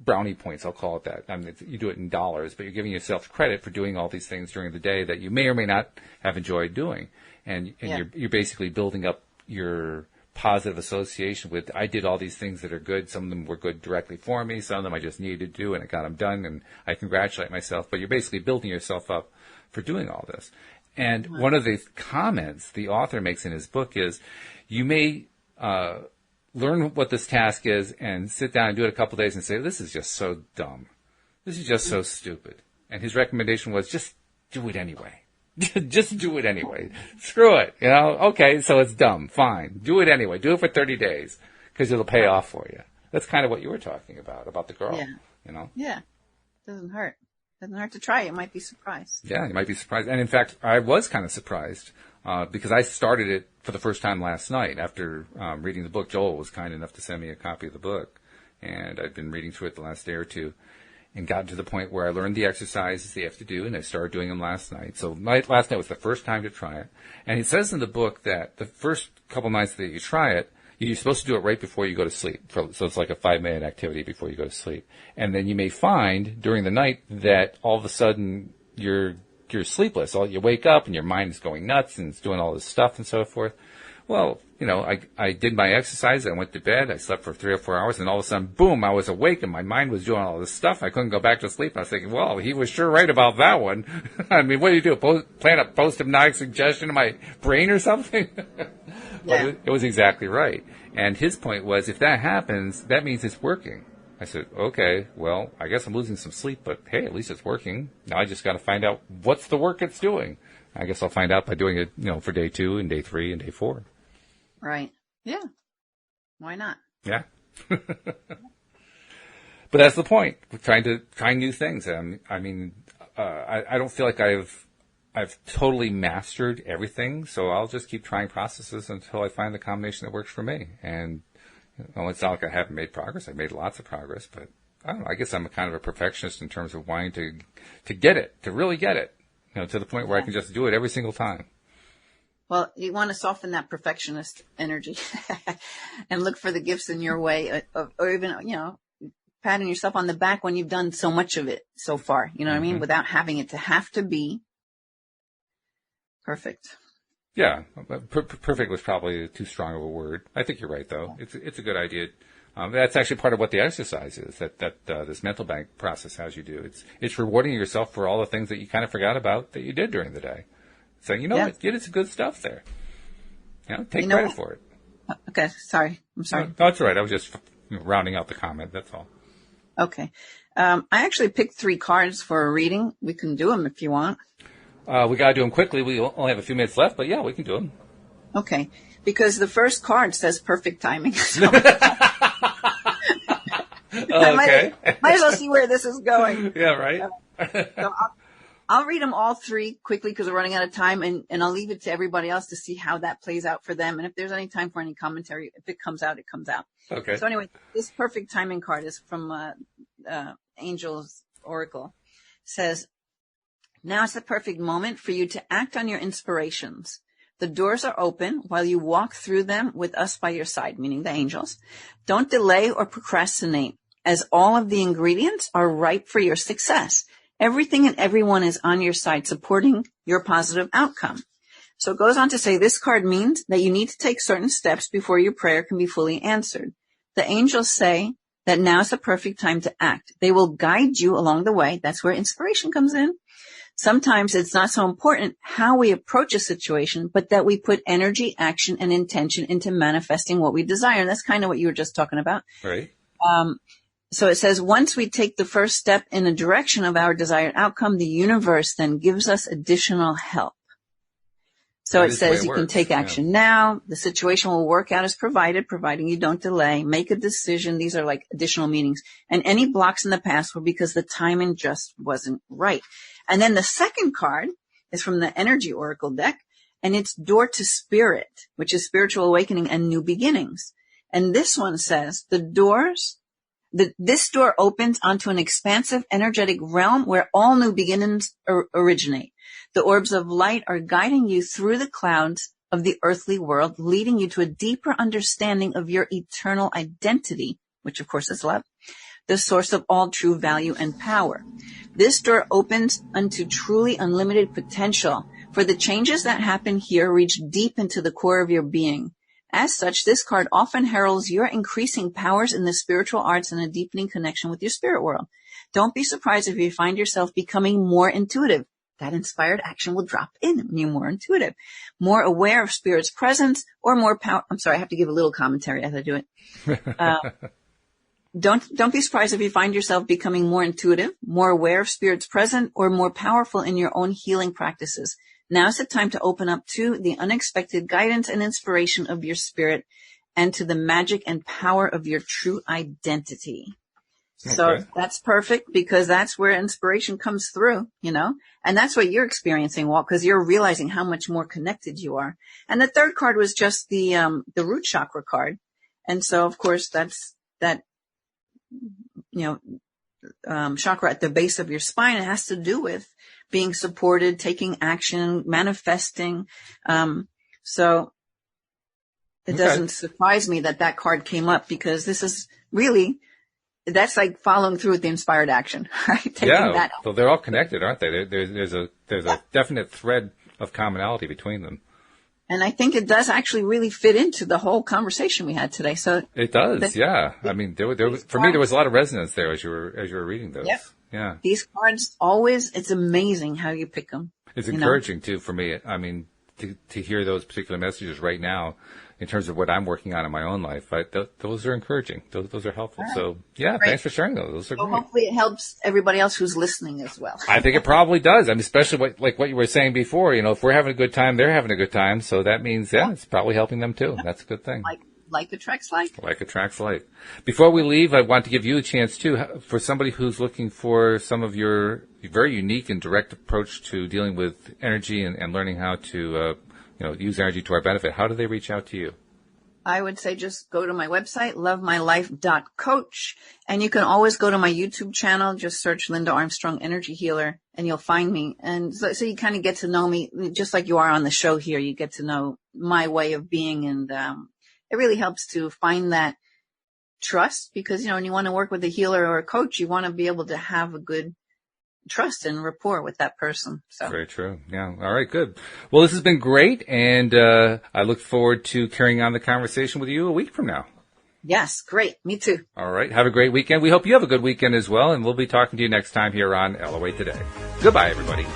[SPEAKER 1] brownie points, I'll call it that. I mean, you do it in dollars, but you're giving yourself credit for doing all these things during the day that you may or may not have enjoyed doing. And you're basically building up your positive association with, I did all these things that are good. Some of them were good directly for me. Some of them I just needed to do and I got them done and I congratulate myself. But you're basically building yourself up for doing all this. And one of the comments the author makes in his book is, you may learn what this task is and sit down and do it a couple of days and say, this is just so dumb. This is just so stupid. And his recommendation was just do it anyway. Just do it anyway. Screw it. Okay, so it's dumb. Fine. Do it anyway. Do it for 30 days because it'll pay off for you. That's kind of what you were talking about the girl.
[SPEAKER 2] Yeah. Yeah. Doesn't hurt. Doesn't hurt to try. You might be surprised.
[SPEAKER 1] Yeah, you might be surprised. And in fact, I was kind of surprised because I started it for the first time last night after reading the book. Joel was kind enough to send me a copy of the book, and I've been reading through it the last day or two and gotten to the point where I learned the exercises they have to do, and I started doing them last night. So last night was the first time to try it. And it says in the book that the first couple nights that you try it, you're supposed to do it right before you go to sleep. So it's like a 5-minute activity before you go to sleep. And then you may find during the night that all of a sudden you're sleepless. You wake up and your mind is going nuts and it's doing all this stuff and so forth. Well, I did my exercise. I went to bed. I slept for 3 or 4 hours, and all of a sudden, boom, I was awake, and my mind was doing all this stuff. I couldn't go back to sleep. I was thinking, well, he was sure right about that one. I mean, what do you do? Plant a post-hypnotic suggestion in my brain or something? But it was exactly right. And his point was, if that happens, that means it's working. I said, okay, well, I guess I'm losing some sleep, but hey, at least it's working. Now I just got to find out what's the work it's doing. I guess I'll find out by doing it, for day 2 and day 3 and day 4.
[SPEAKER 2] Right. Yeah. Why not?
[SPEAKER 1] Yeah. But that's the point. We're trying new things. I mean, I don't feel like I've totally mastered everything, so I'll just keep trying processes until I find the combination that works for me. And it's not like I haven't made progress. I've made lots of progress, but I don't know. I guess I'm a kind of a perfectionist in terms of wanting to get it, to really get it, to the point where I can just do it every single time.
[SPEAKER 2] Well, you want to soften that perfectionist energy and look for the gifts in your way, or even, patting yourself on the back when you've done so much of it so far. You know what I mean? Without having it to have to be perfect.
[SPEAKER 1] Yeah. Perfect was probably too strong of a word. I think you're right, though. It's a good idea. That's actually part of what the exercise is, that this mental bank process has you do. It's rewarding yourself for all the things that you kind of forgot about that you did during the day. Saying, what, you did some good stuff there. Take credit for it.
[SPEAKER 2] Okay, sorry. I'm sorry.
[SPEAKER 1] No, that's all right. I was just rounding out the comment. That's all.
[SPEAKER 2] Okay. I actually picked 3 cards for a reading. We can do them if you want.
[SPEAKER 1] We got to do them quickly. We only have a few minutes left, but yeah, we can do them.
[SPEAKER 2] Okay. Because the first card says perfect timing. So
[SPEAKER 1] Oh, okay.
[SPEAKER 2] might as well see where this is going.
[SPEAKER 1] Yeah, right.
[SPEAKER 2] So I'll read them all three quickly because we're running out of time, and I'll leave it to everybody else to see how that plays out for them. And if there's any time for any commentary, if it comes out, it comes out.
[SPEAKER 1] Okay.
[SPEAKER 2] So anyway, this perfect timing card is from Angel's Oracle. It says, now is the perfect moment for you to act on your inspirations. The doors are open while you walk through them with us by your side, meaning the angels. Don't delay or procrastinate, as all of the ingredients are ripe for your success. Everything and everyone is on your side, supporting your positive outcome. So it goes on to say this card means that you need to take certain steps before your prayer can be fully answered. The angels say that now is the perfect time to act. They will guide you along the way. That's where inspiration comes in. Sometimes it's not so important how we approach a situation, but that we put energy, action, and intention into manifesting what we desire. And that's kind of what you were just talking about.
[SPEAKER 1] Right.
[SPEAKER 2] So it says, once we take the first step in the direction of our desired outcome, the universe then gives us additional help. So it says you can take action now. The situation will work out as providing you don't delay. Make a decision. These are like additional meanings. And any blocks in the past were because the timing just wasn't right. And then the second card is from the Energy Oracle deck, and it's Door to Spirit, which is spiritual awakening and new beginnings. And this one says this door opens onto an expansive energetic realm where all new beginnings originate. The orbs of light are guiding you through the clouds of the earthly world, leading you to a deeper understanding of your eternal identity, which of course is love, the source of all true value and power. This door opens unto truly unlimited potential, for the changes that happen here reach deep into the core of your being. As such, this card often heralds your increasing powers in the spiritual arts and a deepening connection with your spirit world. Don't be surprised if you find yourself becoming more intuitive. That inspired action will drop in when you're more intuitive, more aware of spirit's presence, or more power. I'm sorry, I have to give a little commentary as I do it. Don't be surprised if you find yourself becoming more intuitive, more aware of spirit's presence, or more powerful in your own healing practices. Now's the time to open up to the unexpected guidance and inspiration of your spirit and to the magic and power of your true identity. Okay. So that's perfect because that's where inspiration comes through, and that's what you're experiencing, Walt, because you're realizing how much more connected you are. And the third card was just the root chakra card. And so, of course, that's that, chakra at the base of your spine. It has to do with being supported, taking action, manifesting. So it doesn't surprise me that card came up because this is really, that's like following through with the inspired action, right?
[SPEAKER 1] So they're all connected, aren't they? There's a definite thread of commonality between them.
[SPEAKER 2] And I think it does actually really fit into the whole conversation we had today. So
[SPEAKER 1] it does, yeah. I mean, for me, there was a lot of resonance there as you were reading those.
[SPEAKER 2] Yep.
[SPEAKER 1] Yeah.
[SPEAKER 2] These cards it's amazing how you pick them.
[SPEAKER 1] It's encouraging too for me. I mean, to hear those particular messages right now in terms of what I'm working on in my own life, those are encouraging. Those are helpful. Right. So yeah, Thanks for sharing those. Those are great.
[SPEAKER 2] Hopefully it helps everybody else who's listening as well.
[SPEAKER 1] I think it probably does. I mean, especially what you were saying before, if we're having a good time, they're having a good time. So that means, it's probably helping them too. That's a good thing.
[SPEAKER 2] Like attracts like.
[SPEAKER 1] Like attracts like. Before we leave, I want to give you a chance too, for somebody who's looking for some of your very unique and direct approach to dealing with energy and learning how to, use energy to our benefit. How do they reach out to you?
[SPEAKER 2] I would say just go to my website, lovemylife.coach, and you can always go to my YouTube channel. Just search Linda Armstrong Energy Healer, and you'll find me. And so you kind of get to know me, just like you are on the show here. You get to know my way of being, and it really helps to find that trust because, when you want to work with a healer or a coach, you want to be able to have a good trust and rapport with that person. So
[SPEAKER 1] very true. Yeah. All right. Good. Well, this has been great. And, I look forward to carrying on the conversation with you a week from now.
[SPEAKER 2] Yes. Great. Me too.
[SPEAKER 1] All right. Have a great weekend. We hope you have a good weekend as well. And we'll be talking to you next time here on LOA Today. Goodbye, everybody.